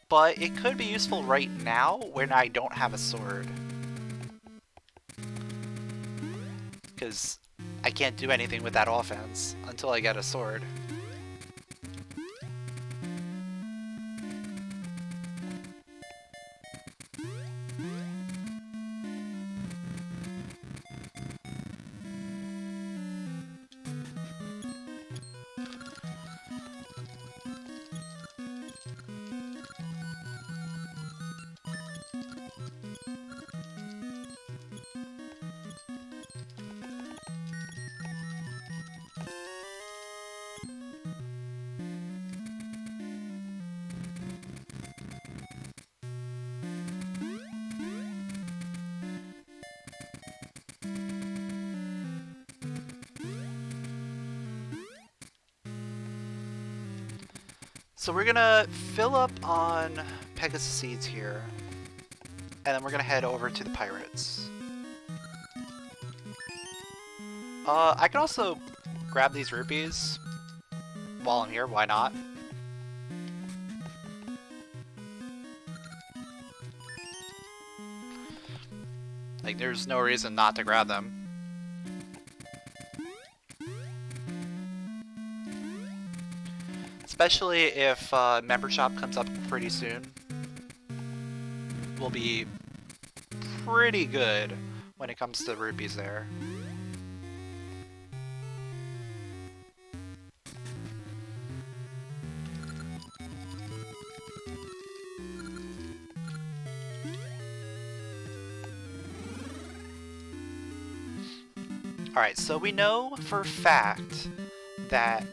But it could be useful right now when I don't have a sword. Because I can't do anything with that offense until I get a sword. So we're gonna fill up on Pegasus seeds here, and then we're gonna head over to the pirates. I can also grab these rupees while I'm here, why not? Like, there's no reason not to grab them. Especially if member shop comes up pretty soon. We'll be pretty good when it comes to rupees there. Alright, so we know for a fact that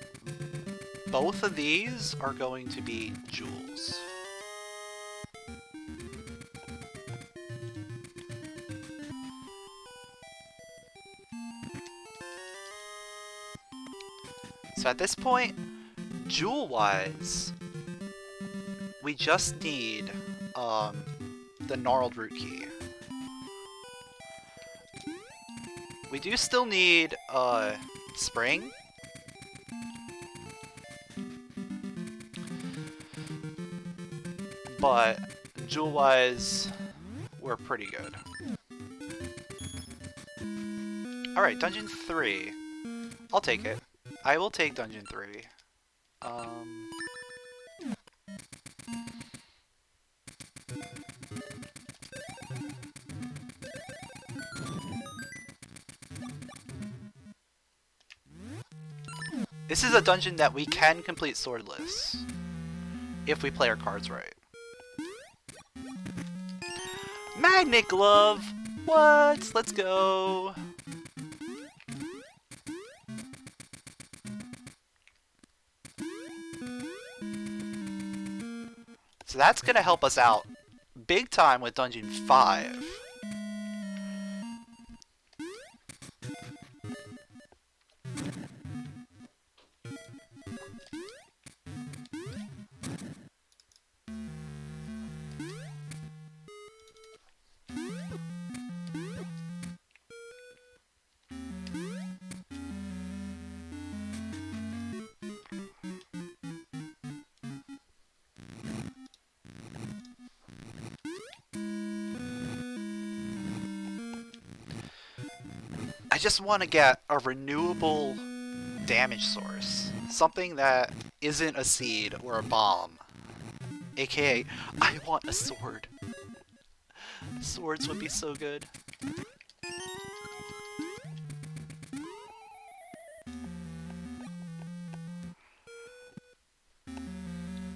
both of these are going to be jewels. So at this point, jewel-wise, we just need the gnarled root key. We do still need spring. But jewel-wise, we're pretty good. Alright, Dungeon 3. I'll take it. I will take Dungeon 3. This is a dungeon that we can complete swordless, if we play our cards right. Magnet glove! What? Let's go! So that's gonna help us out big time with Dungeon 5. I just want to get a renewable damage source. Something that isn't a seed or a bomb. AKA, I want a sword. Swords would be so good.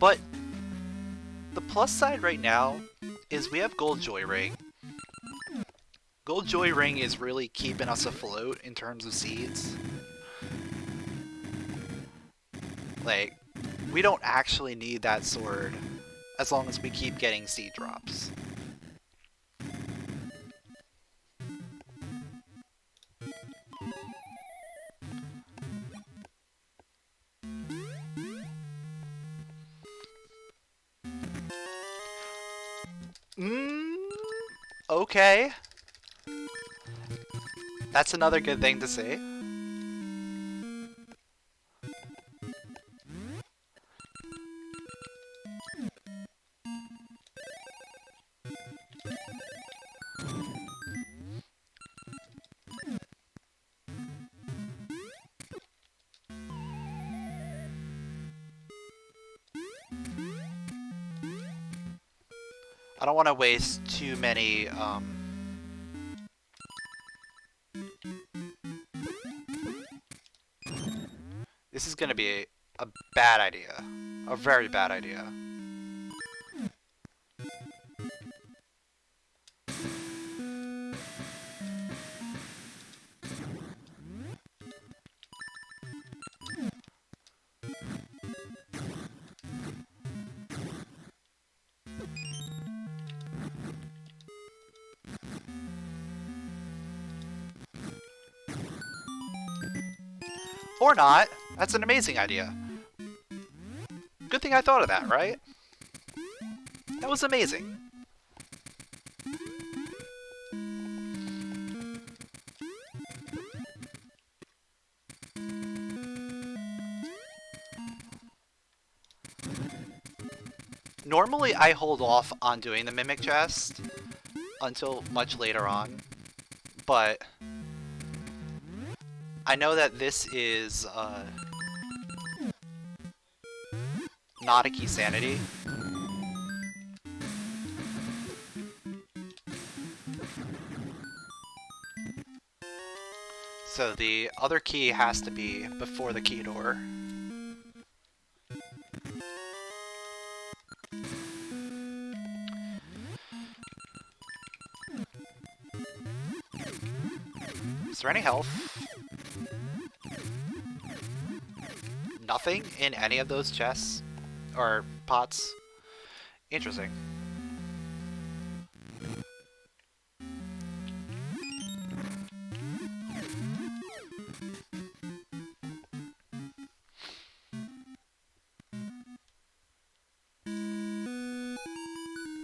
But the plus side right now is we have Gold Joy Ring. Gold Joy Ring is really keeping us afloat in terms of seeds. Like, we don't actually need that sword as long as we keep getting seed drops. Okay. That's another good thing to see. I don't want to waste too many, This is going to be a bad idea. A very bad idea. Or not. That's an amazing idea. Good thing I thought of that, right? That was amazing. Normally I hold off on doing the Mimic Chest until much later on, but I know that this is not a key sanity. So the other key has to be before the key door. Is there any health? Nothing in any of those chests? Or pots? Interesting.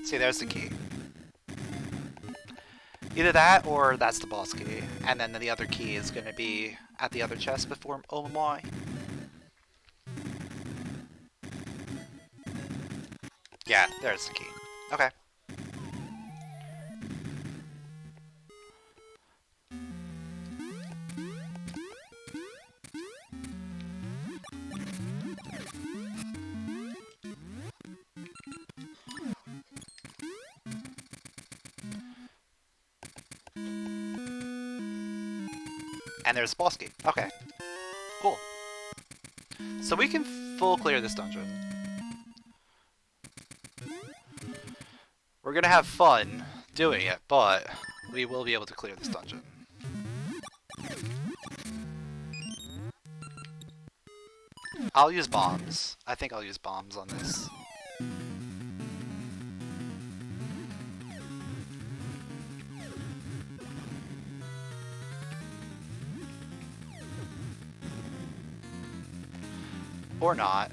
See, there's the key. Either that, or that's the boss key. And then the other key is going to be at the other chest before Omamoi. Yeah, there's the key. Okay. And there's the boss key. Okay. Cool. So we can full clear this dungeon. We're gonna have fun doing it, but we will be able to clear this dungeon. I'll use bombs. I think I'll use bombs on this. Or not.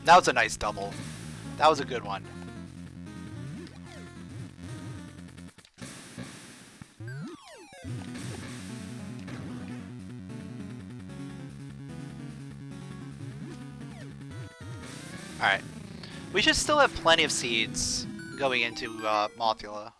That was a nice double. That was a good one. Alright. We should still have plenty of seeds going into Mothula.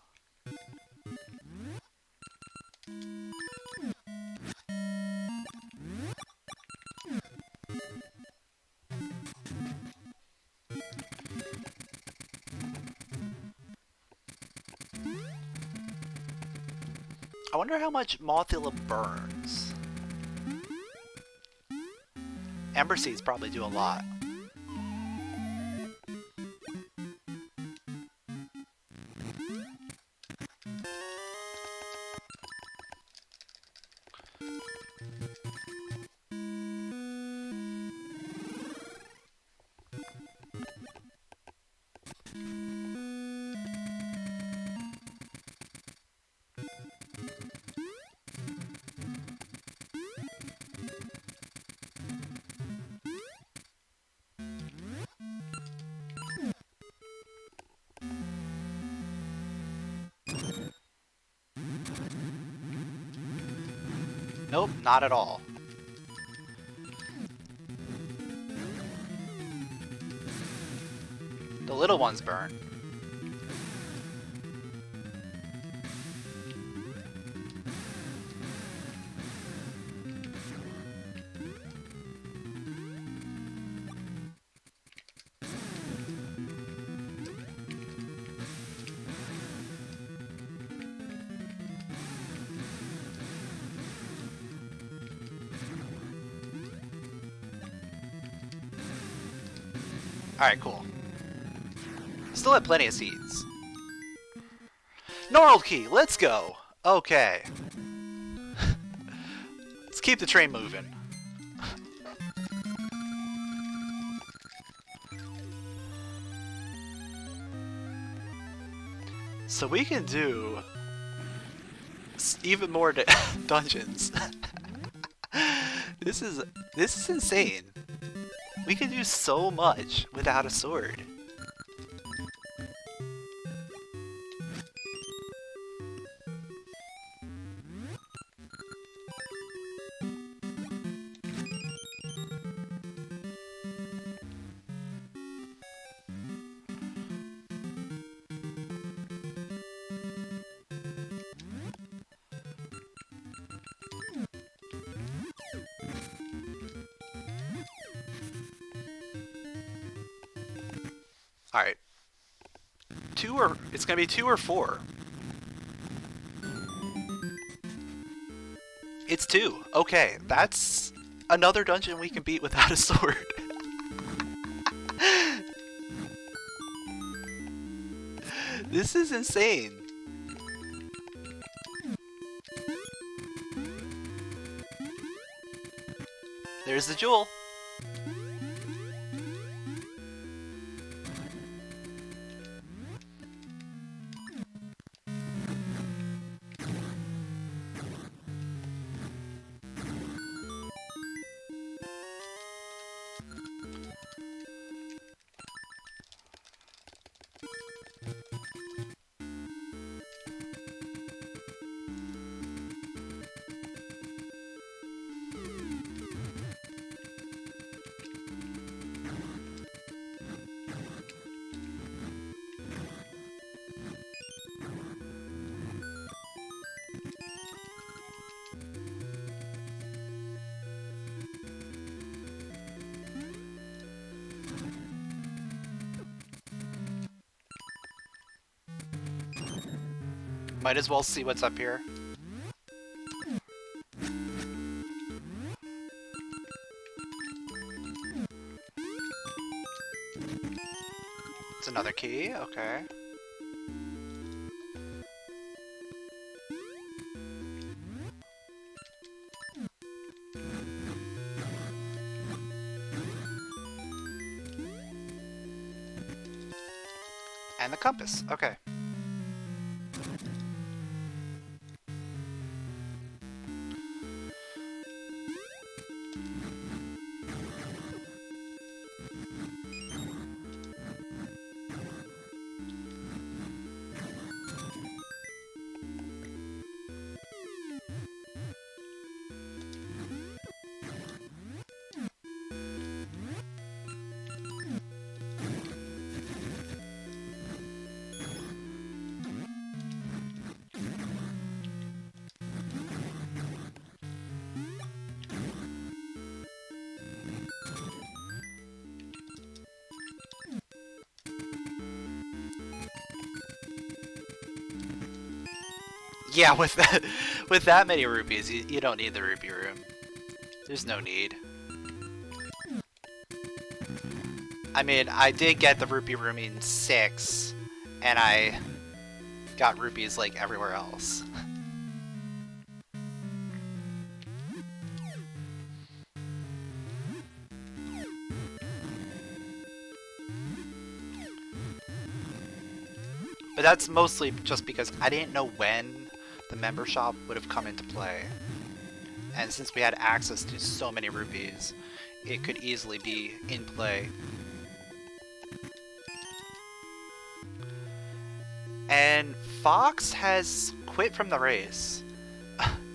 I wonder how much Mothula burns. Ember seeds probably do a lot. Nope, not at all. The little ones burn. Alright, cool. Still have plenty of seeds. Gnarled key, let's go! Okay. Let's keep the train moving. So we can do even more dungeons. This is insane. We can do so much without a sword. Alright. It's gonna be 2 or 4. It's 2. Okay, that's another dungeon we can beat without a sword. This is insane. There's the jewel. Might as well see what's up here. It's another key, okay. And the compass, okay. Yeah, with that many rupees, you don't need the rupee room. There's no need. I mean, I did get the rupee room in 6, and I got rupees like everywhere else. But that's mostly just because I didn't know when the member shop would have come into play. And since we had access to so many rupees, it could easily be in play. And Fox has quit from the race.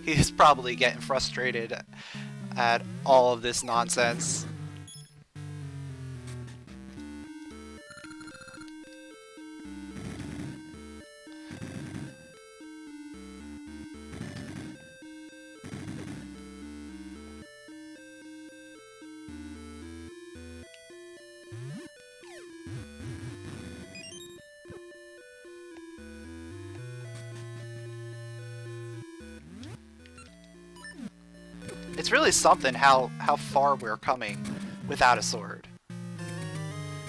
He's probably getting frustrated at all of this nonsense. It's really something how far we're coming without a sword.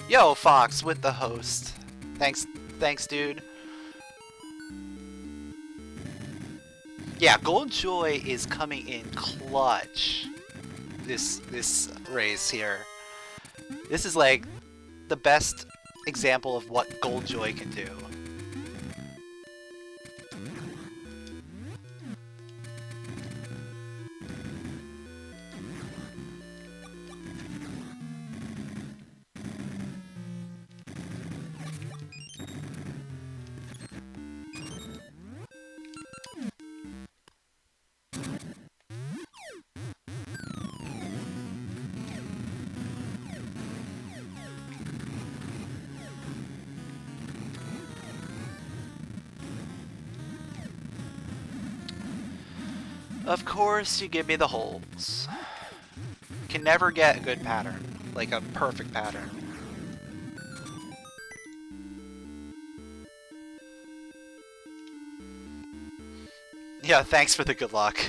Yo, Fox with the host. Thanks, dude. Yeah, Gold Joy is coming in clutch. This race here. This is like the best example of what Gold Joy can do. Of course, you give me the holes. Can never get a good pattern, like a perfect pattern. Yeah, thanks for the good luck.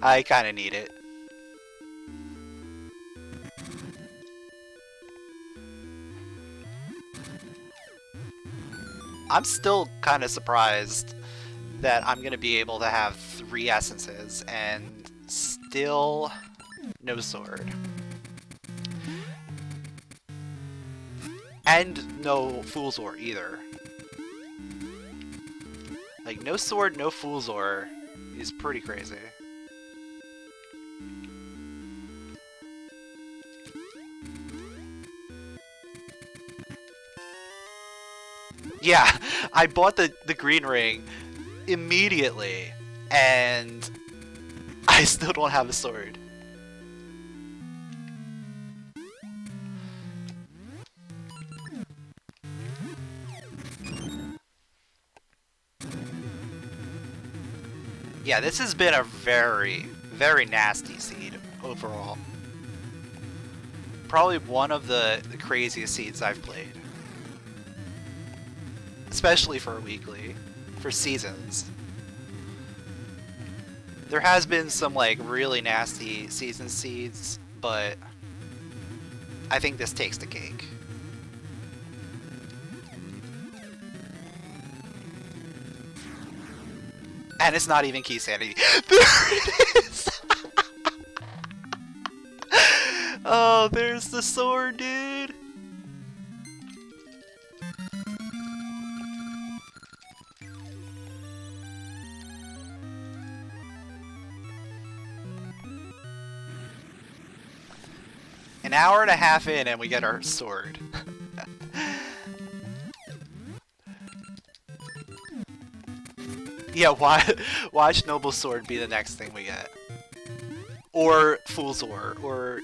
I kinda need it. I'm still kinda surprised that I'm gonna be able to have 3 essences and still no sword. And no Fool's Ore either. Like, no sword, no Fool's Ore is pretty crazy. Yeah, I bought the green ring immediately, and I still don't have a sword. Yeah, this has been a very, very nasty seed overall. Probably one of the craziest seeds I've played. Especially for a weekly, for seasons. There has been some like really nasty season seeds, but I think this takes the cake. And it's not even key sanity. There it is! Oh, there's the sword, dude! An hour and a half in and we get our sword. Yeah, watch Noble Sword be the next thing we get. Or Fool's Ore, or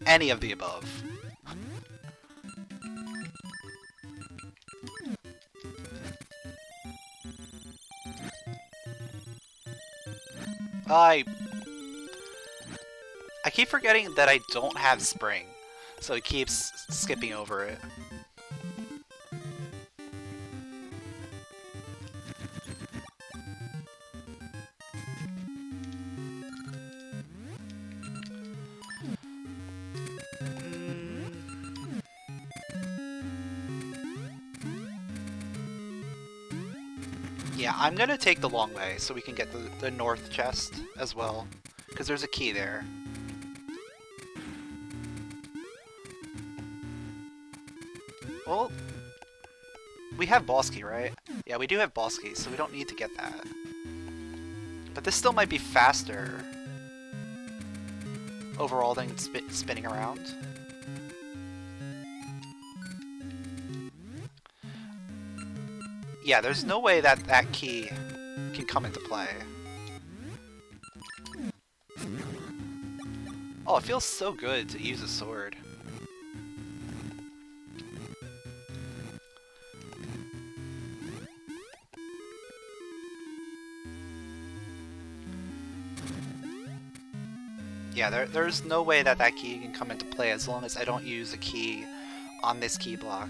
any of the above. I keep forgetting that I don't have Spring, so it keeps skipping over it. Yeah, I'm gonna take the long way so we can get the north chest as well, because there's a key there. Well, we have boss key, right? Yeah, we do have boss key, so we don't need to get that. But this still might be faster overall than spinning around. Yeah, there's no way that that key can come into play. Oh, it feels so good to use a sword. Yeah, there's no way that that key can come into play as long as I don't use a key on this key block.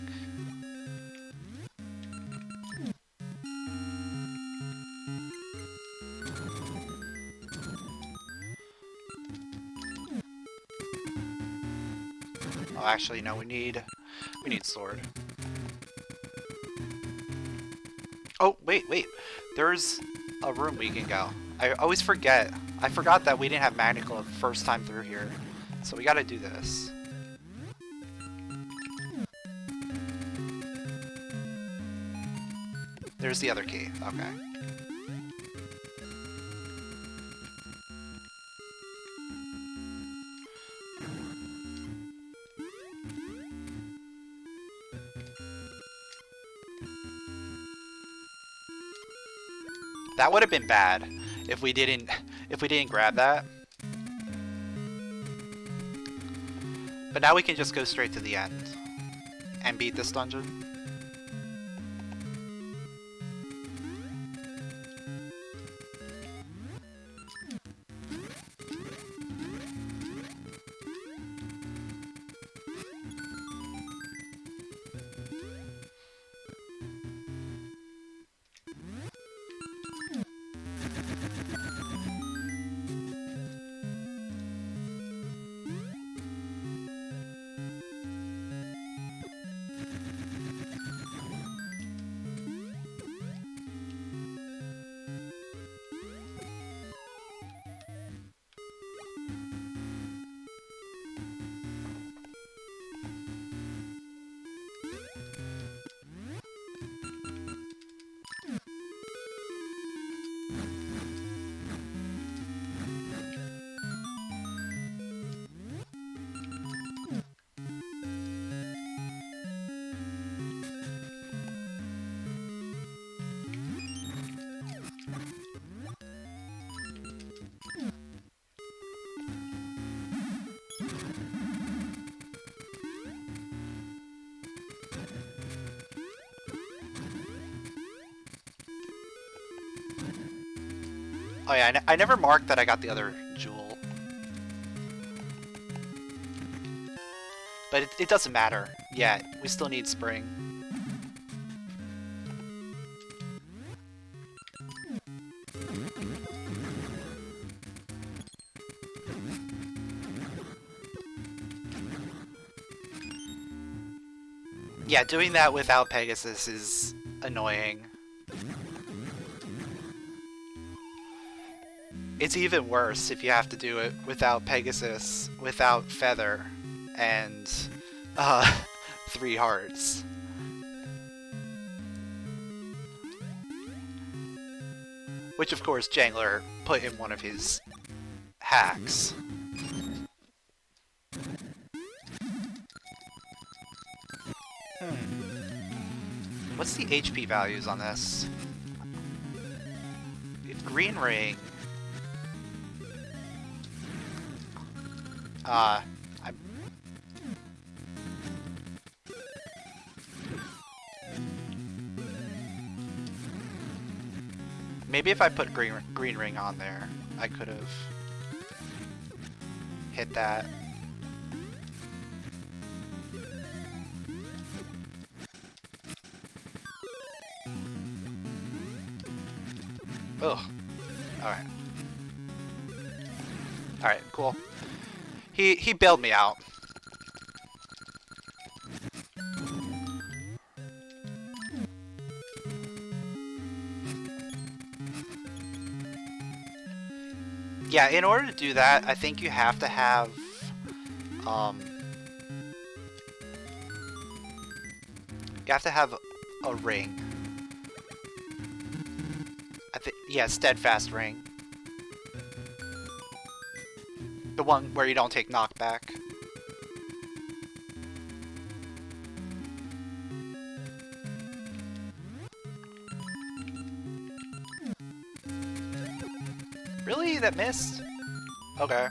Oh, actually, no, we need sword. Oh, wait. There's a room we can go. I always forget. I forgot that we didn't have Magnicle the first time through here. So we gotta do this. There's the other key. Okay. That would have been bad if we didn't grab that. But now we can just go straight to the end and beat this dungeon. Oh yeah, I never marked that I got the other jewel. But it doesn't matter yet. We still need spring. Yeah, doing that without Pegasus is annoying. It's even worse if you have to do it without Pegasus, without Feather, and 3 hearts. Which of course Jangler put in one of his hacks. What's the HP values on this? Green ring. Maybe if I put green ring on there, I could have hit that. Ugh. Alright. Alright, cool. He bailed me out. Yeah, in order to do that, I think you have to have a ring. Yeah, steadfast ring. The one where you don't take knockback. Really? That missed? Okay.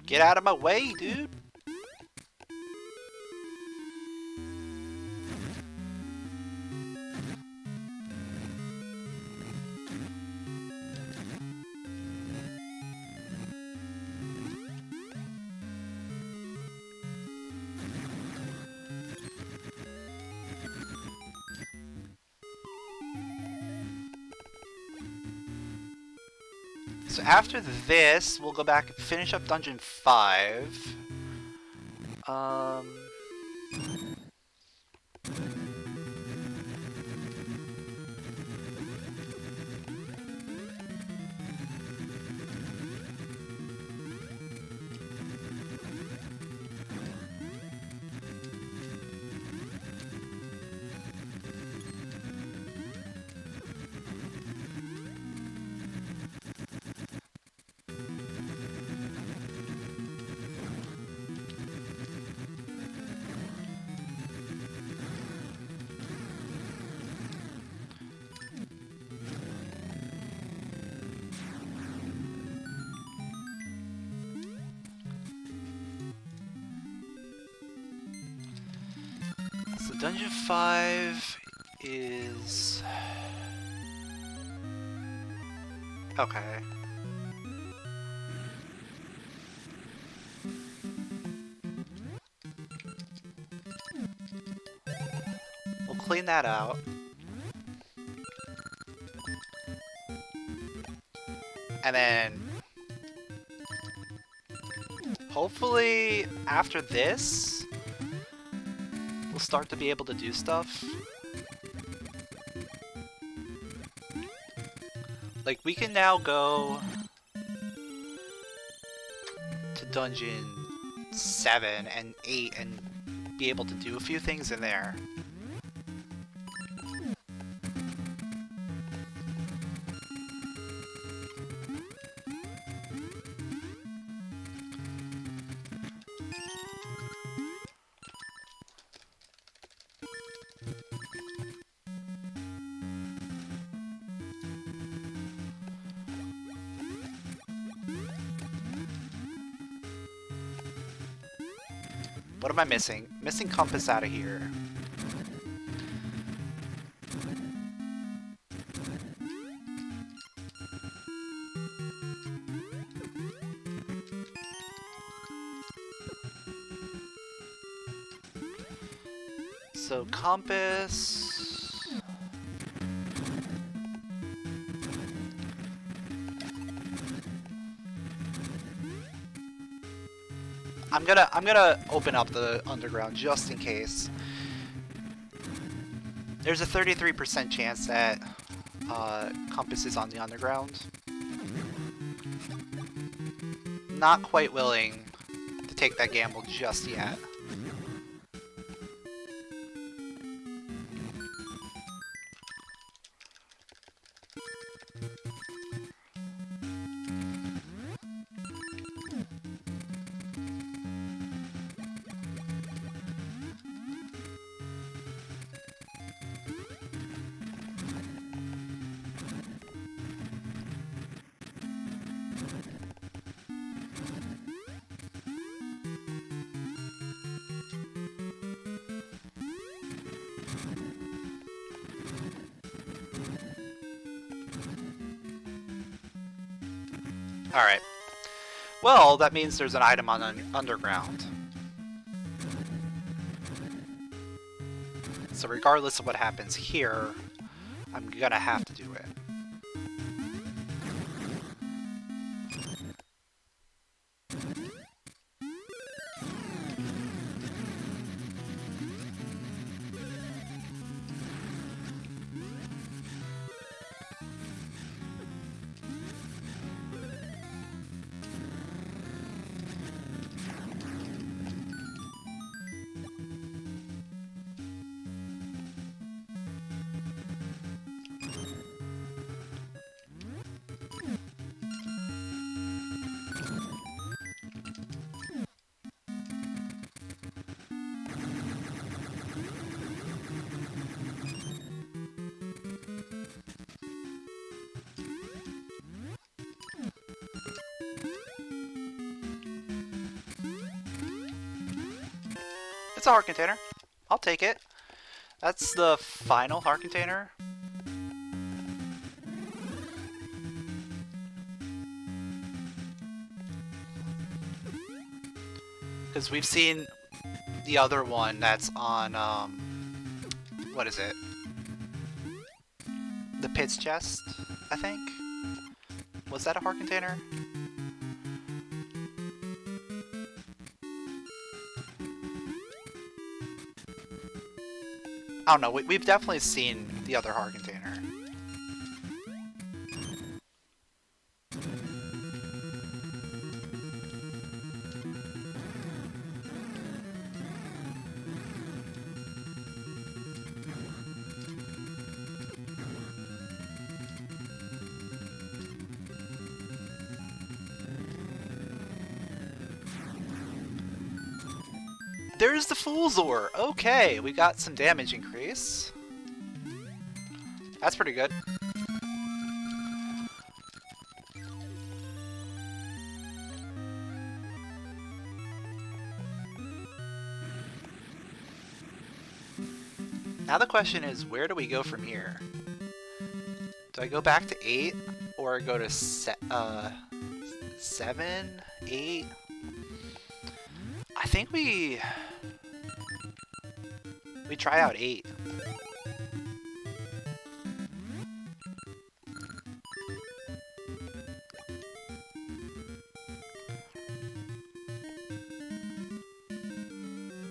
Get out of my way, dude! So after this, we'll go back and finish up Dungeon 5. So Dungeon 5 is... Okay. We'll clean that out. And then... hopefully, after this, we'll start to be able to do stuff. Like, we can now go to Dungeon 7 and 8 and be able to do a few things in there. What am I missing? Missing compass out of here. So compass. I'm gonna open up the underground just in case. There's a 33% chance that compass is on the underground. Not quite willing to take that gamble just yet. Alright. Well, that means there's an item on underground. So regardless of what happens here, I'm gonna have to do it. It's a heart container. I'll take it. That's the final heart container. Because we've seen the other one that's on, what is it? The Pit's chest, I think? Was that a heart container? I don't know, we've definitely seen the other heart container. There's the Fool's Ore! Okay, we got some damage increase. That's pretty good. Now the question is, where do we go from here? Do I go back to 8? Or go to 7? 8? I think we try out 8.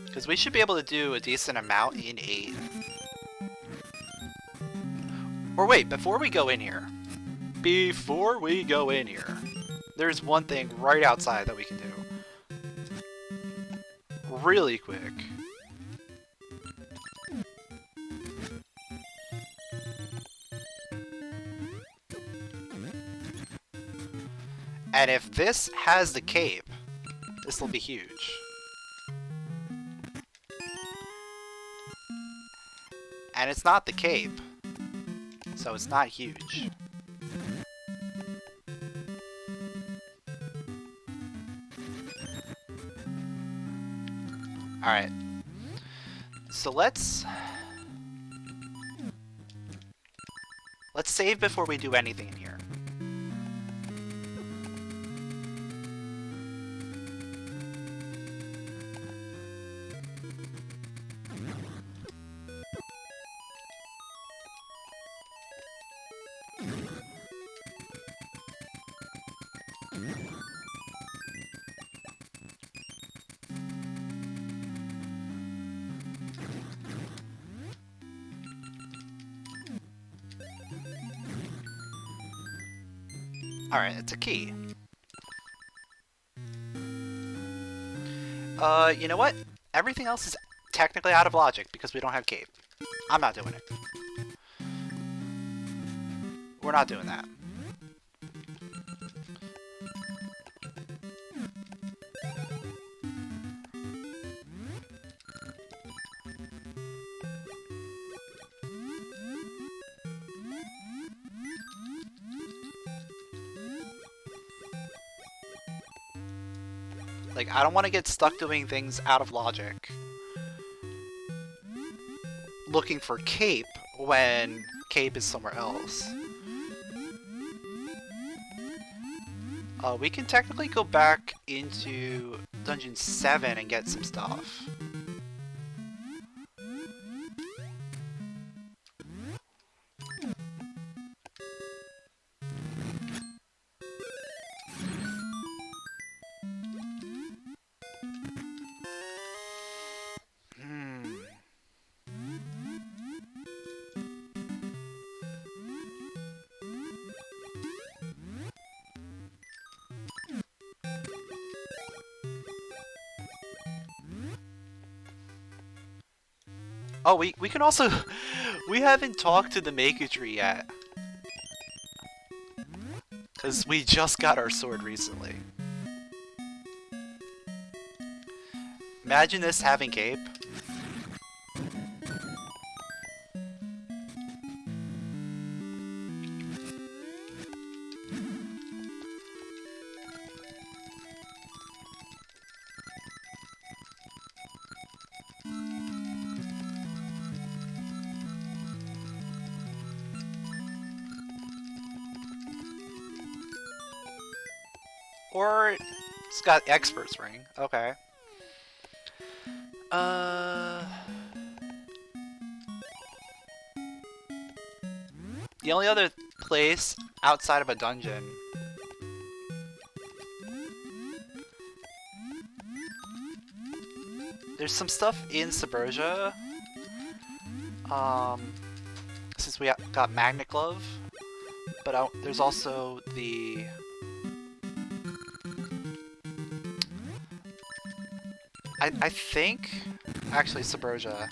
Because we should be able to do a decent amount in 8. Or wait, before we go in here. There's one thing right outside that we can do. Really quick. And if this has the cape, this will be huge. And it's not the cape, so it's not huge. Alright. So let's save before we do anything in here. Alright, it's a key. You know what? Everything else is technically out of logic because we don't have cape. I'm not doing it. We're not doing that. Like, I don't want to get stuck doing things out of logic. Looking for cape when cape is somewhere else. We can technically go back into Dungeon 7 and get some stuff. Oh, we can also... we haven't talked to the Maker Tree yet. Because we just got our sword recently. Imagine this having cape. Or it's got Expert's Ring. Okay. The only other place outside of a dungeon. There's some stuff in Subrosia. Since we got Magnet Glove, but there's also the I think actually Subrosia.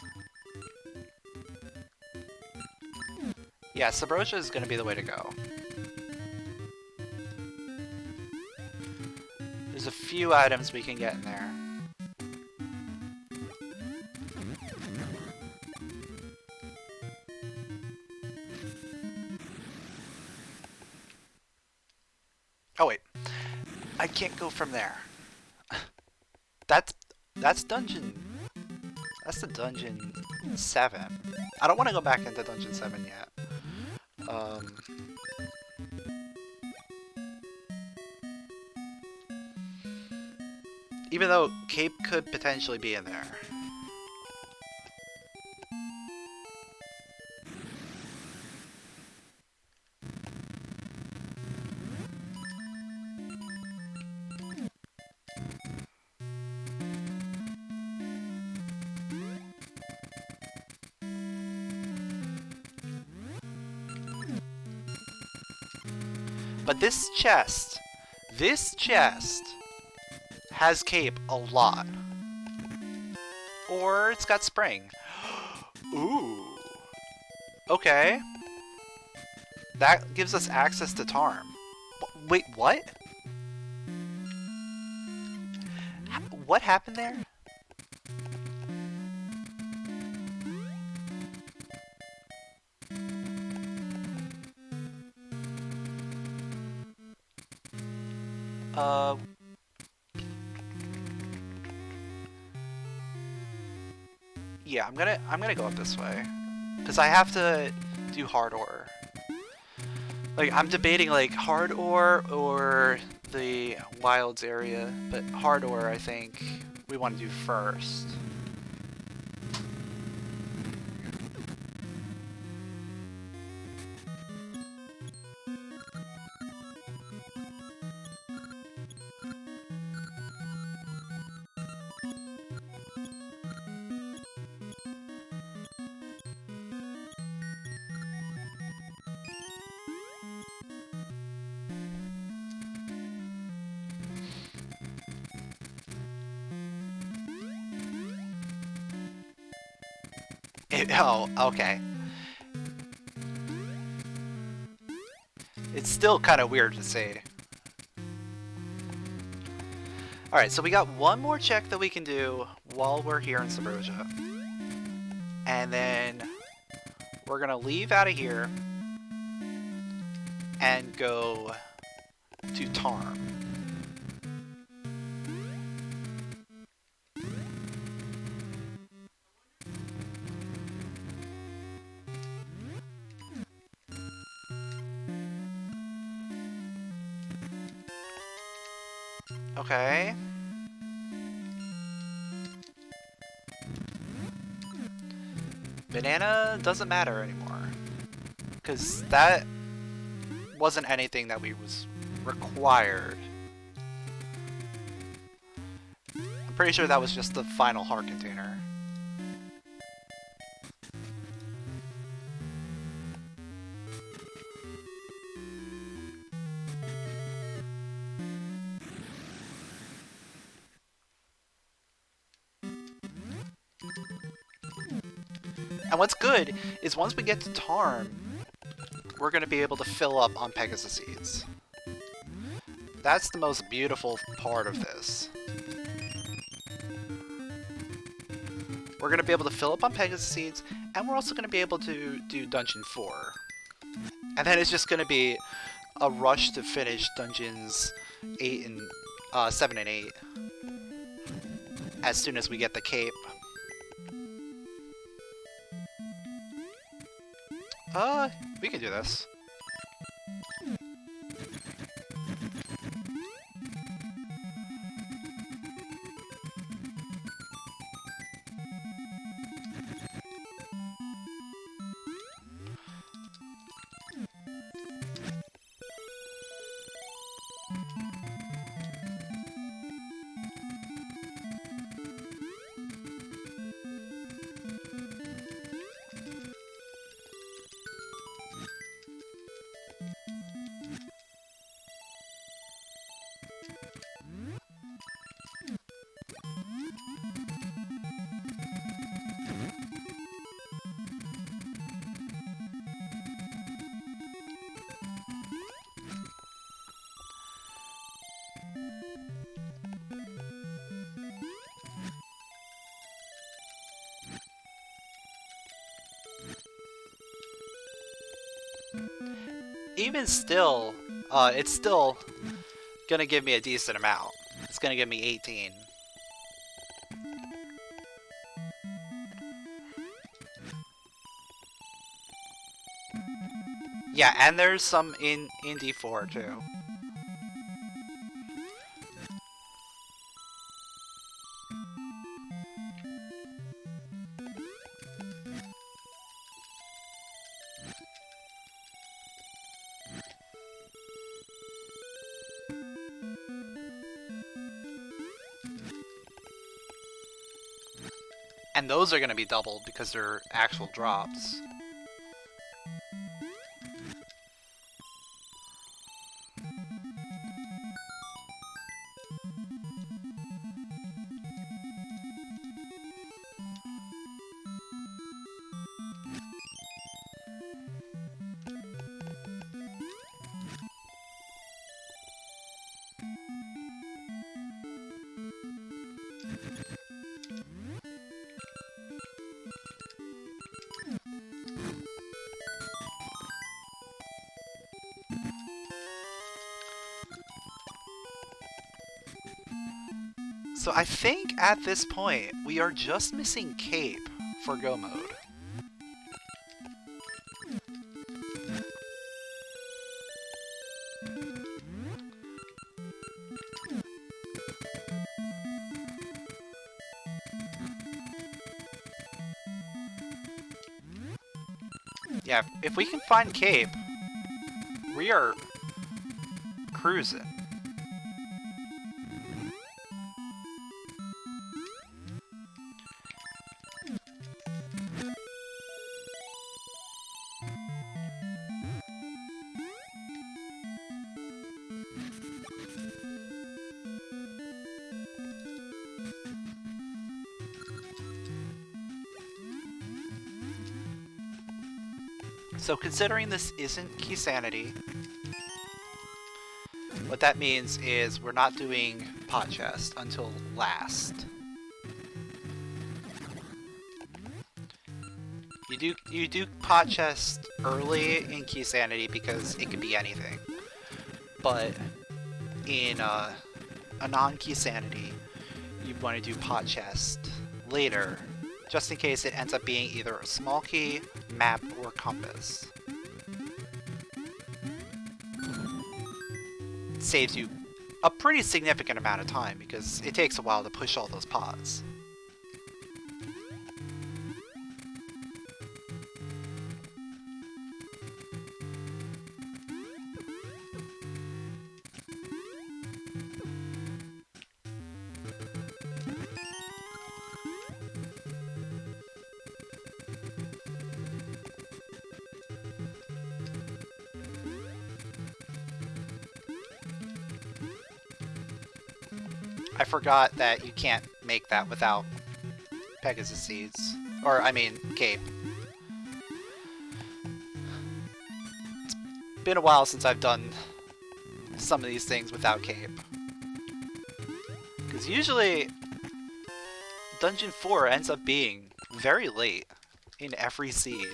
Yeah, Subrosia is going to be the way to go. There's a few items we can get in there. Oh wait, I can't go from there. That's dungeon. That's the dungeon 7. I don't want to go back into dungeon 7 yet. Even though Cape could potentially be in there. But this chest has Cape a lot. Or it's got Spring. Ooh. Okay. That gives us access to Tarm. Wait, what? What happened there? Yeah, I'm gonna go up this way, because I have to do hard ore. Like, I'm debating like hard ore or the wilds area, but hard ore I think we want to do first. Oh, okay. It's still kind of weird to say. Alright, so we got one more check that we can do while we're here in Subrosia. And then we're gonna leave out of here and go to Tarm. Okay. Banana doesn't matter anymore, because that wasn't anything that was required. I'm pretty sure that was just the final heart container. And what's good is once we get to Tarm, we're going to be able to fill up on Pegasus Seeds. That's the most beautiful part of this. We're going to be able to fill up on Pegasus Seeds, and we're also going to be able to do Dungeon 4. And then it's just going to be a rush to finish Dungeons 8 and 7 and 8 as soon as we get the cape. We can do this. Even still, it's still gonna give me a decent amount. It's gonna give me 18. Yeah, and there's some in D4 too. And those are going to be doubled because they're actual drops. So I think at this point, we are just missing Cape for Go mode. Yeah, if we can find Cape, we are cruising. So considering this isn't Key Sanity, what that means is we're not doing Pot Chest until last. You do Pot Chest early in Key Sanity because it can be anything. But in a non-Key Sanity, you want to do Pot Chest later, just in case it ends up being either a small key, map, or compass. It saves you a pretty significant amount of time because it takes a while to push all those pods. I forgot that you can't make that without Pegasus Seeds. Or, I mean, Cape. It's been a while since I've done some of these things without Cape. Because usually, Dungeon 4 ends up being very late in every seed.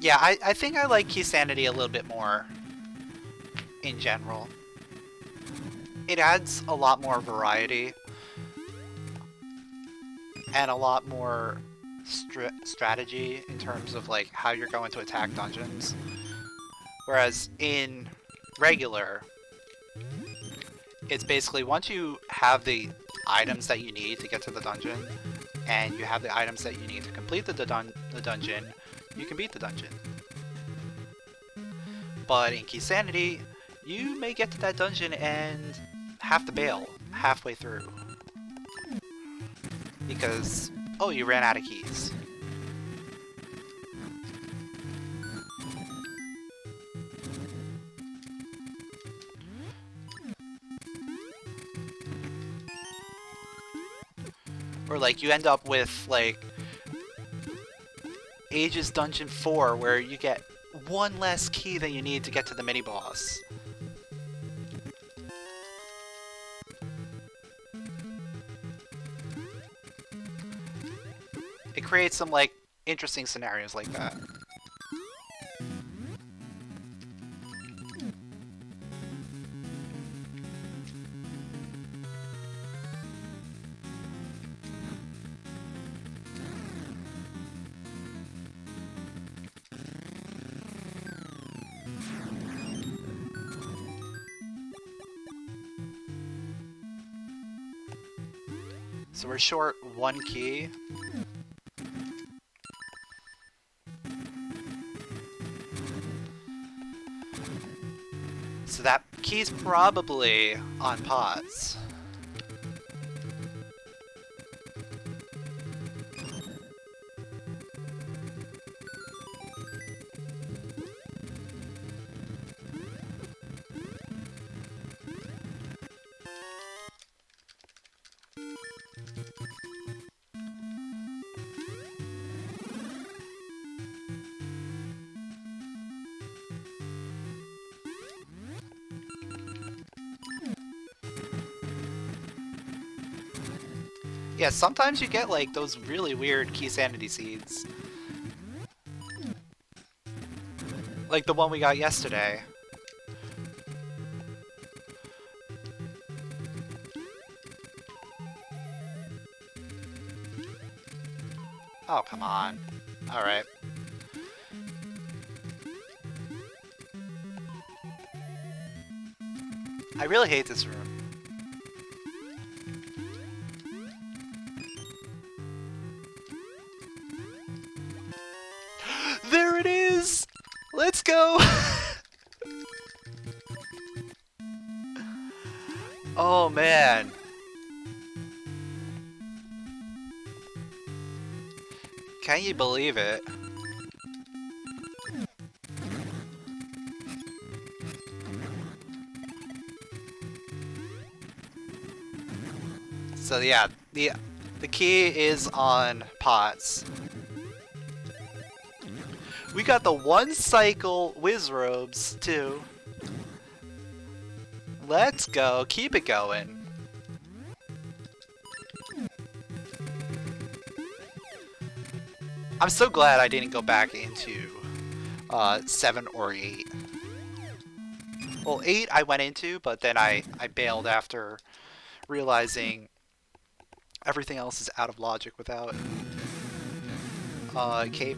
Yeah, I think I like Key Sanity a little bit more in general. It adds a lot more variety and a lot more strategy in terms of like how you're going to attack dungeons. Whereas in regular, it's basically once you have the items that you need to get to the dungeon, and you have the items that you need to complete the dungeon, you can beat the dungeon. But in Key Sanity, you may get to that dungeon and have to bail halfway through. Because, oh, you ran out of keys. Or like you end up with like Ages Dungeon 4 where you get one less key than you need to get to the mini-boss. It creates some like interesting scenarios like that. So we're short one key. So that key's probably on pods. Yeah, sometimes you get like those really weird Key Sanity seeds. Like the one we got yesterday. Oh, come on. Alright. I really hate this room. There it is! Let's go! Oh, man. Can you believe it? So yeah, the key is on pots. We got the one cycle whiz robes too. Let's go, keep it going. I'm so glad I didn't go back into 7 or 8. Well, 8 I went into, but then I bailed after realizing everything else is out of logic without cape.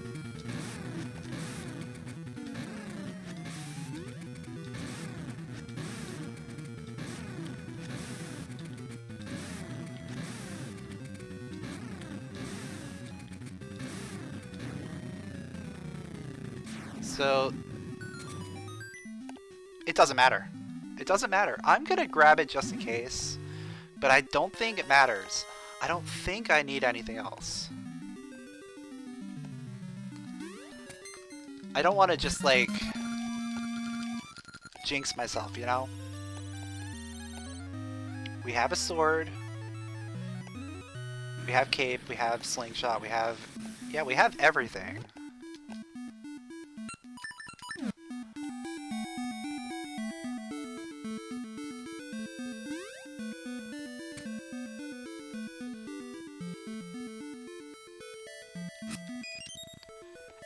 So it doesn't matter. It doesn't matter. I'm gonna grab it just in case, but I don't think it matters. I don't think I need anything else. I don't want to just like jinx myself, you know? We have a sword. We have cape, we have slingshot, we have... Yeah, we have everything.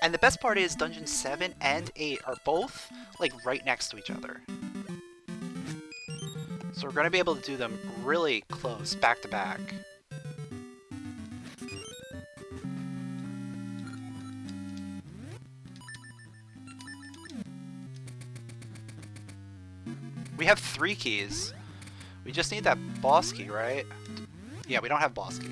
And the best part is Dungeon 7 and 8 are both, like, right next to each other. So we're going to be able to do them really close, back to back. We have 3 keys. We just need that boss key, right? Yeah, we don't have boss key.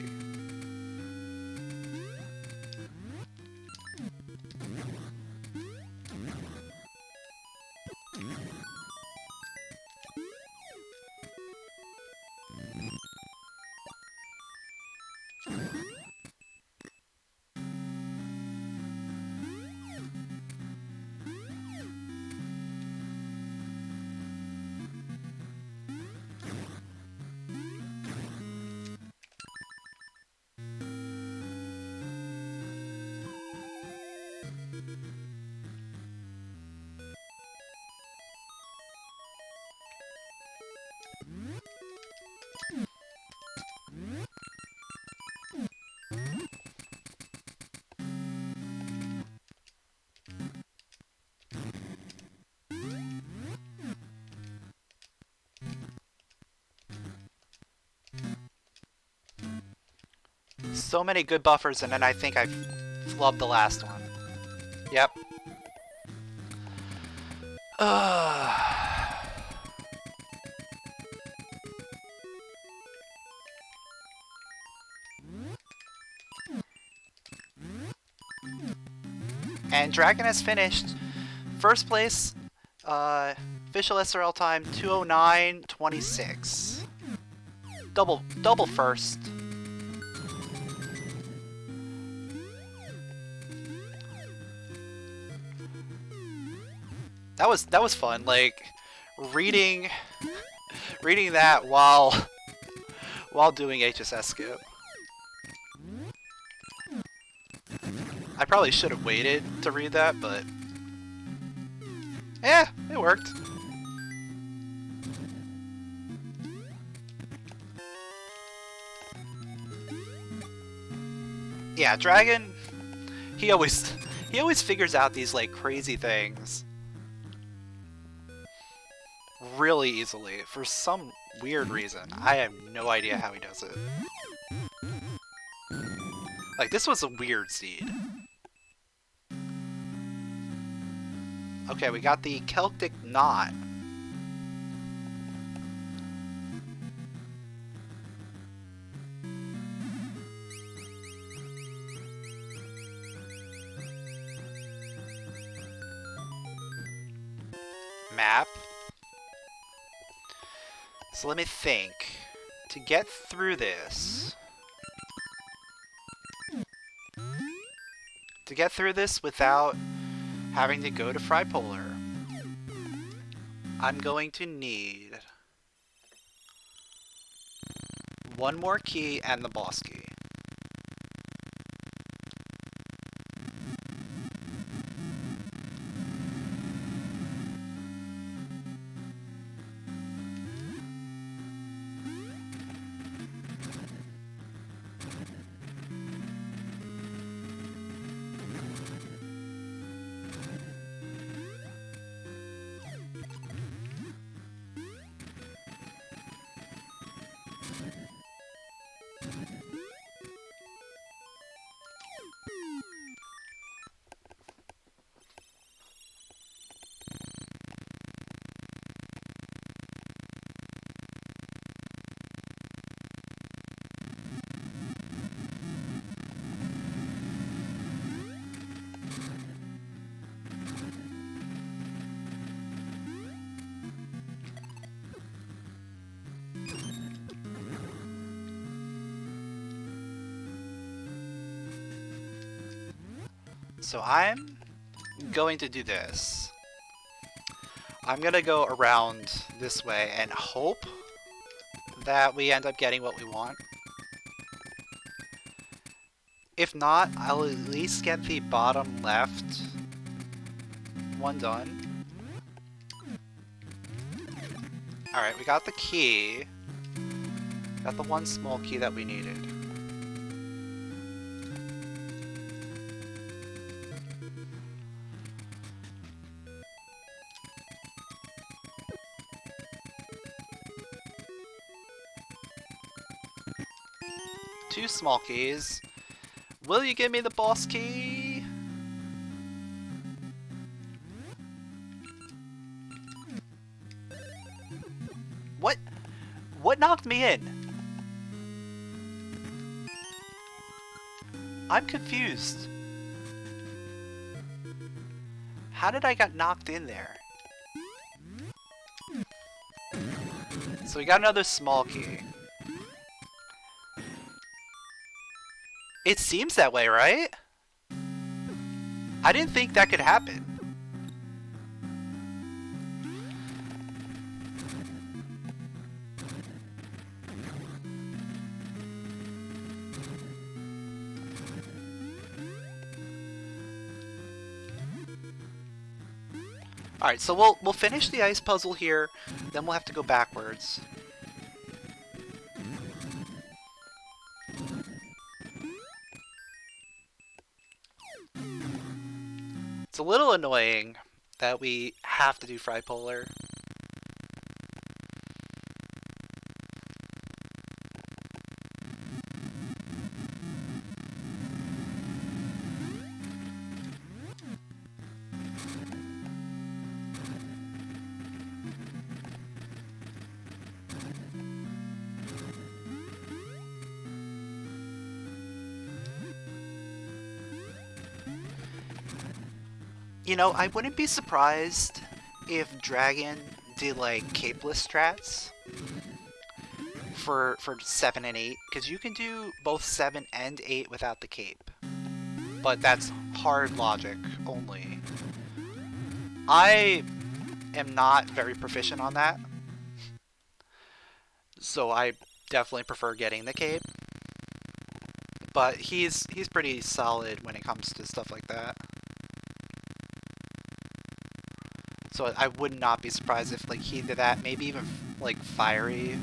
So many good buffers, and then I think I flubbed the last one. Yep. And Dragon has finished. First place, official SRL time 2:09:26. Double first. That was fun. Like reading that while doing HSS skip. I probably should have waited to read that, but yeah, it worked. Yeah, Dragon, he always figures out these like crazy things really easily for some weird reason. I have no idea how he does it. Like, this was a weird seed. Okay, we got the Celtic knot. Map. So let me think. To get through this... To get through this without having to go to Fripolar, I'm going to need one more key and the boss key. So I'm going to do this. I'm gonna go around this way and hope that we end up getting what we want. If not, I'll at least get the bottom left one done. Alright, we got the key. Got the one small key that we needed. 2 small keys. Will you give me the boss key? What? What knocked me in? I'm confused. How did I get knocked in there? So we got another small key. It seems that way, right? I didn't think that could happen. Alright, so we'll finish the ice puzzle here, then we'll have to go backwards. It's a little annoying that we have to do Fripolar. You know, I wouldn't be surprised if Dragon did like capeless strats for 7 and 8, because you can do both 7 and 8 without the cape. But that's hard logic only. I am not very proficient on that, so I definitely prefer getting the cape. But he's pretty solid when it comes to stuff like that. So I would not be surprised if like he did that, maybe even like Fiery.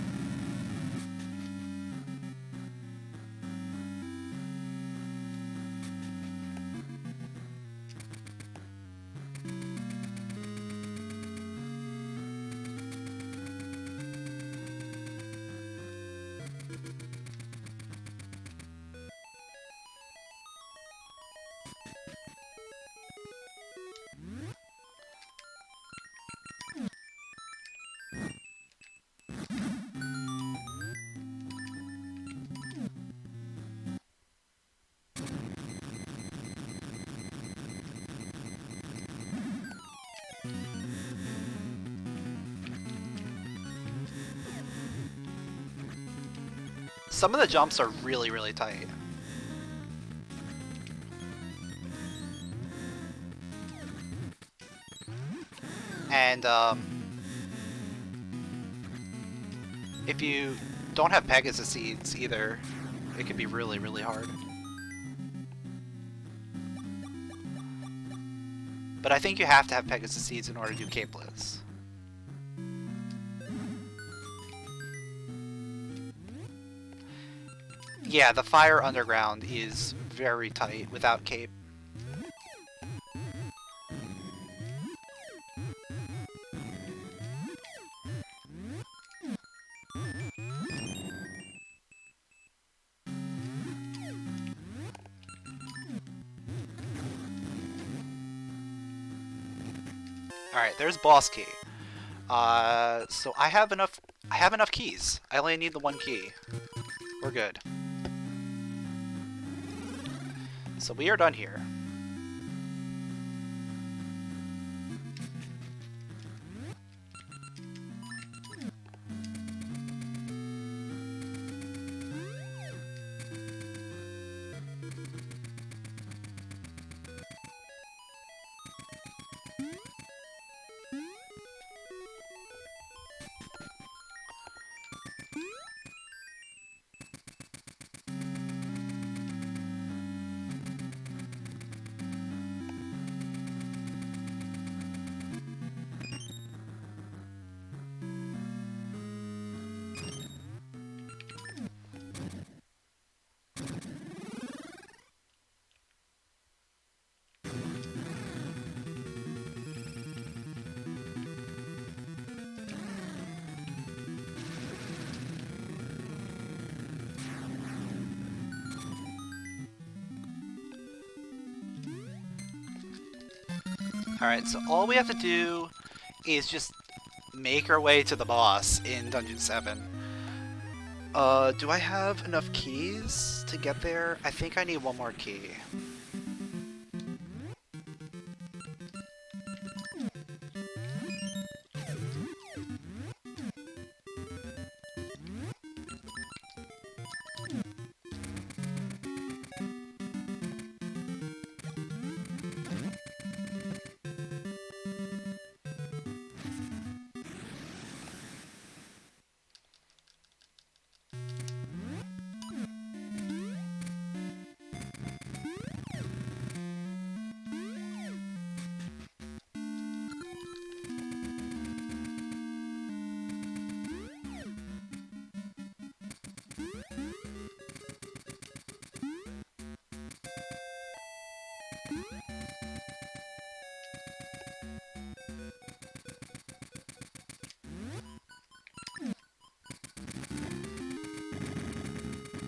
Some of the jumps are really, really tight. And if you don't have Pegasus seeds either, it can be really, really hard. But I think you have to have Pegasus seeds in order to do capeless. Yeah, the fire underground is very tight without cape. Alright, there's boss key. So I have enough keys. I only need the 1 key. We're good. So we are done here. Alright, so all we have to do is just make our way to the boss in Dungeon 7. Do I have enough keys to get there? I think I need one more key.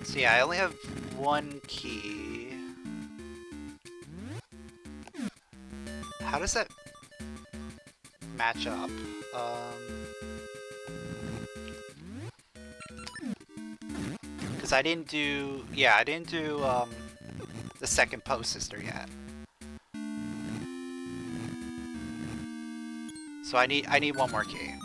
So yeah, I only have one key. How does that match up? Because I didn't do... Yeah, I didn't do the second post sister yet. So I need one more key.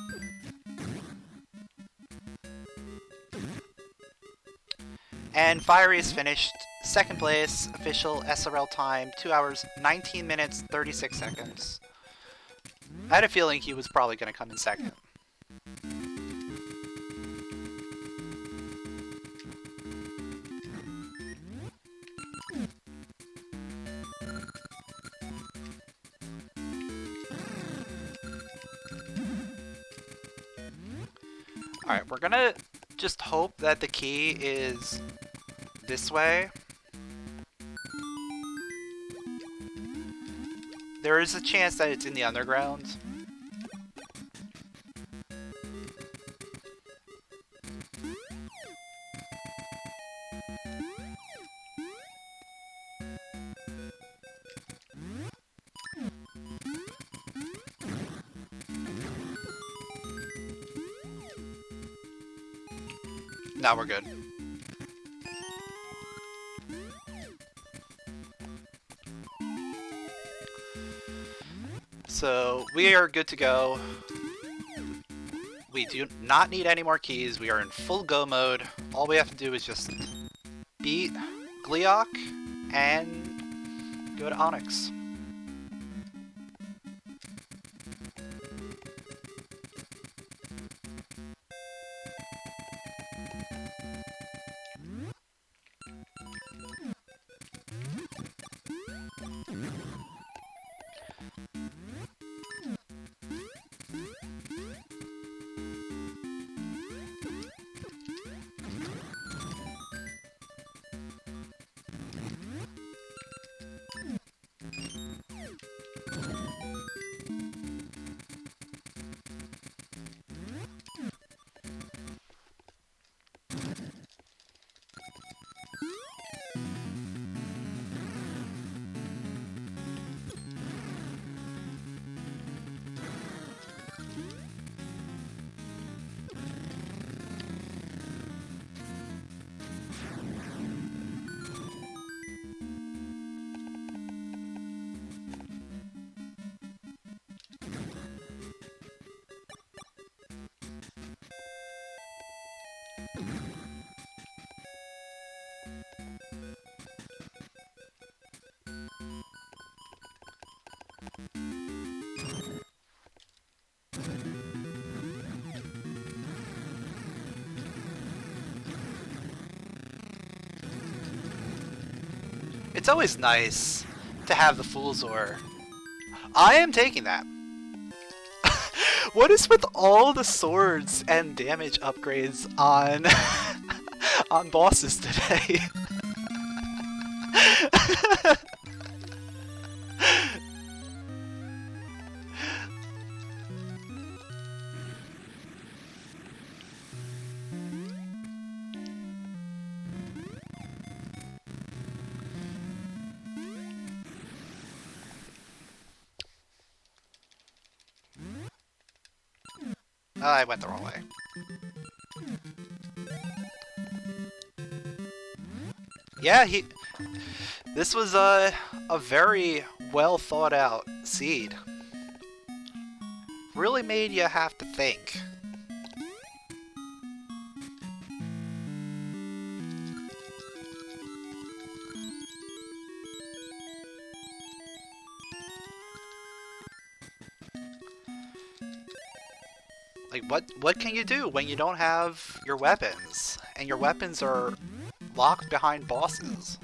And Fiery is finished. Second place, official SRL time, 2 hours, 19 minutes, 36 seconds. I had a feeling he was probably going to come in second. Alright, we're gonna just hope that the key is this way. There is a chance that it's in the underground. Now we're good. So we are good to go. We do not need any more keys. We are in full go mode. All we have to do is just beat Gleok and go to Onyx. It's always nice to have the Fool's Ore. I am taking that. What is with all the swords and damage upgrades on on bosses today? I went the wrong way. Yeah, this was a very well thought out seed. Really made you have to think. Like, what can you do when you don't have your weapons? And your weapons are locked behind bosses?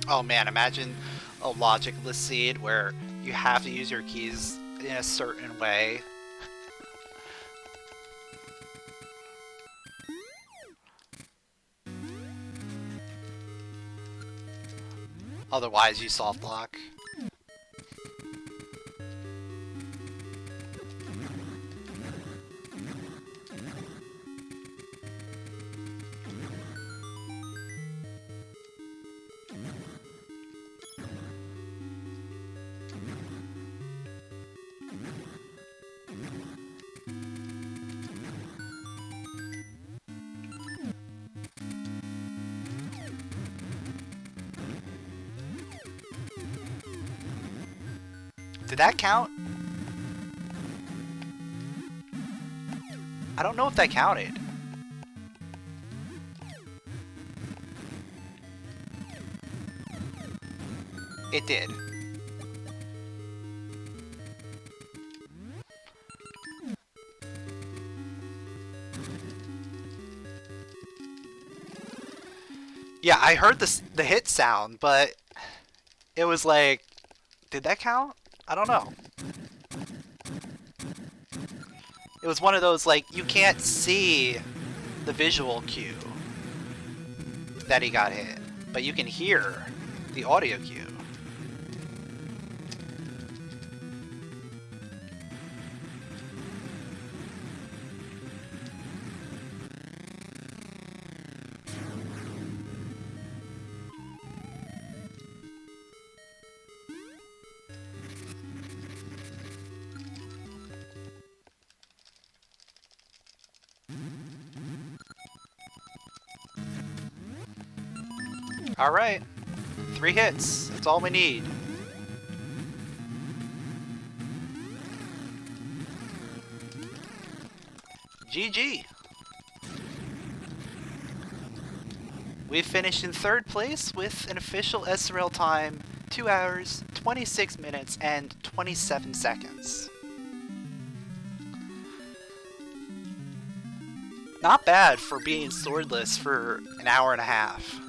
Oh man, imagine a logicless seed where you have to use your keys in a certain way. Otherwise, you soft lock. Did that count? I don't know if that counted. It did. Yeah, I heard the hit sound, but it was like, did that count? I don't know. It was one of those, like, you can't see the visual cue that he got hit, but you can hear the audio cue. Alright. 3 hits. That's all we need. GG. We finished in 3rd place with an official SRL time 2 hours, 26 minutes, and 27 seconds. Not bad for being swordless for an hour and a half.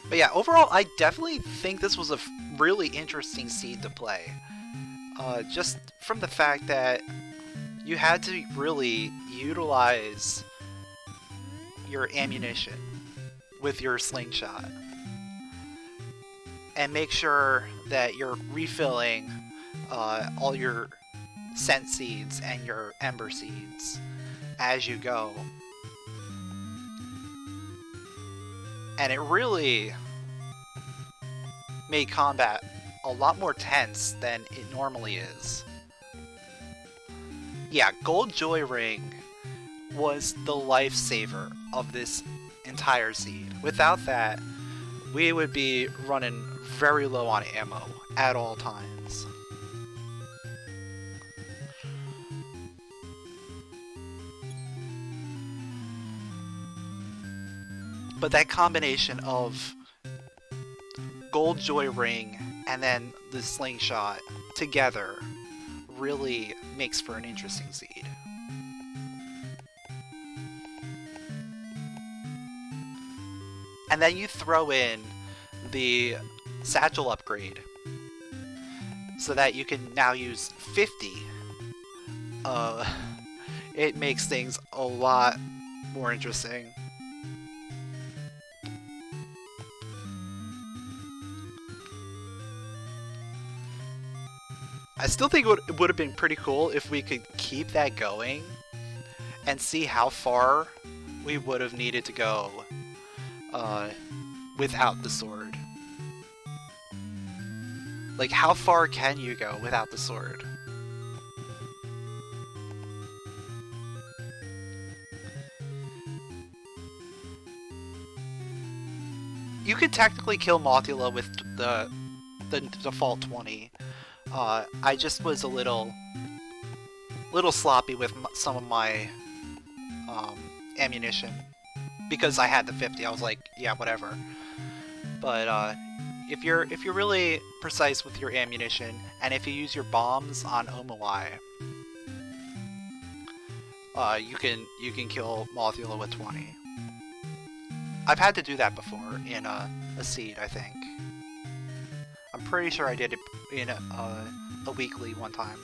But yeah, overall, I definitely think this was a really interesting seed to play. Just from the fact that you had to really utilize your ammunition with your slingshot. And make sure that you're refilling all your scent seeds and your ember seeds as you go. And it really made combat a lot more tense than it normally is. Yeah, Gold Joy Ring was the lifesaver of this entire seed. Without that, we would be running very low on ammo at all times. But that combination of Gold Joy Ring and then the slingshot together really makes for an interesting seed. And then you throw in the satchel upgrade so that you can now use 50. It makes things a lot more interesting. I still think it would have been pretty cool if we could keep that going and see how far we would have needed to go without the sword. Like, how far can you go without the sword? You could technically kill Mothula with the default 20. I just was a little sloppy with some of my ammunition because I had the 50. I was like, yeah, whatever. But if you're really precise with your ammunition, and if you use your bombs on Omuai, you can kill Mothula with 20. I've had to do that before in a seed, I think. I'm pretty sure I did it in a weekly one time.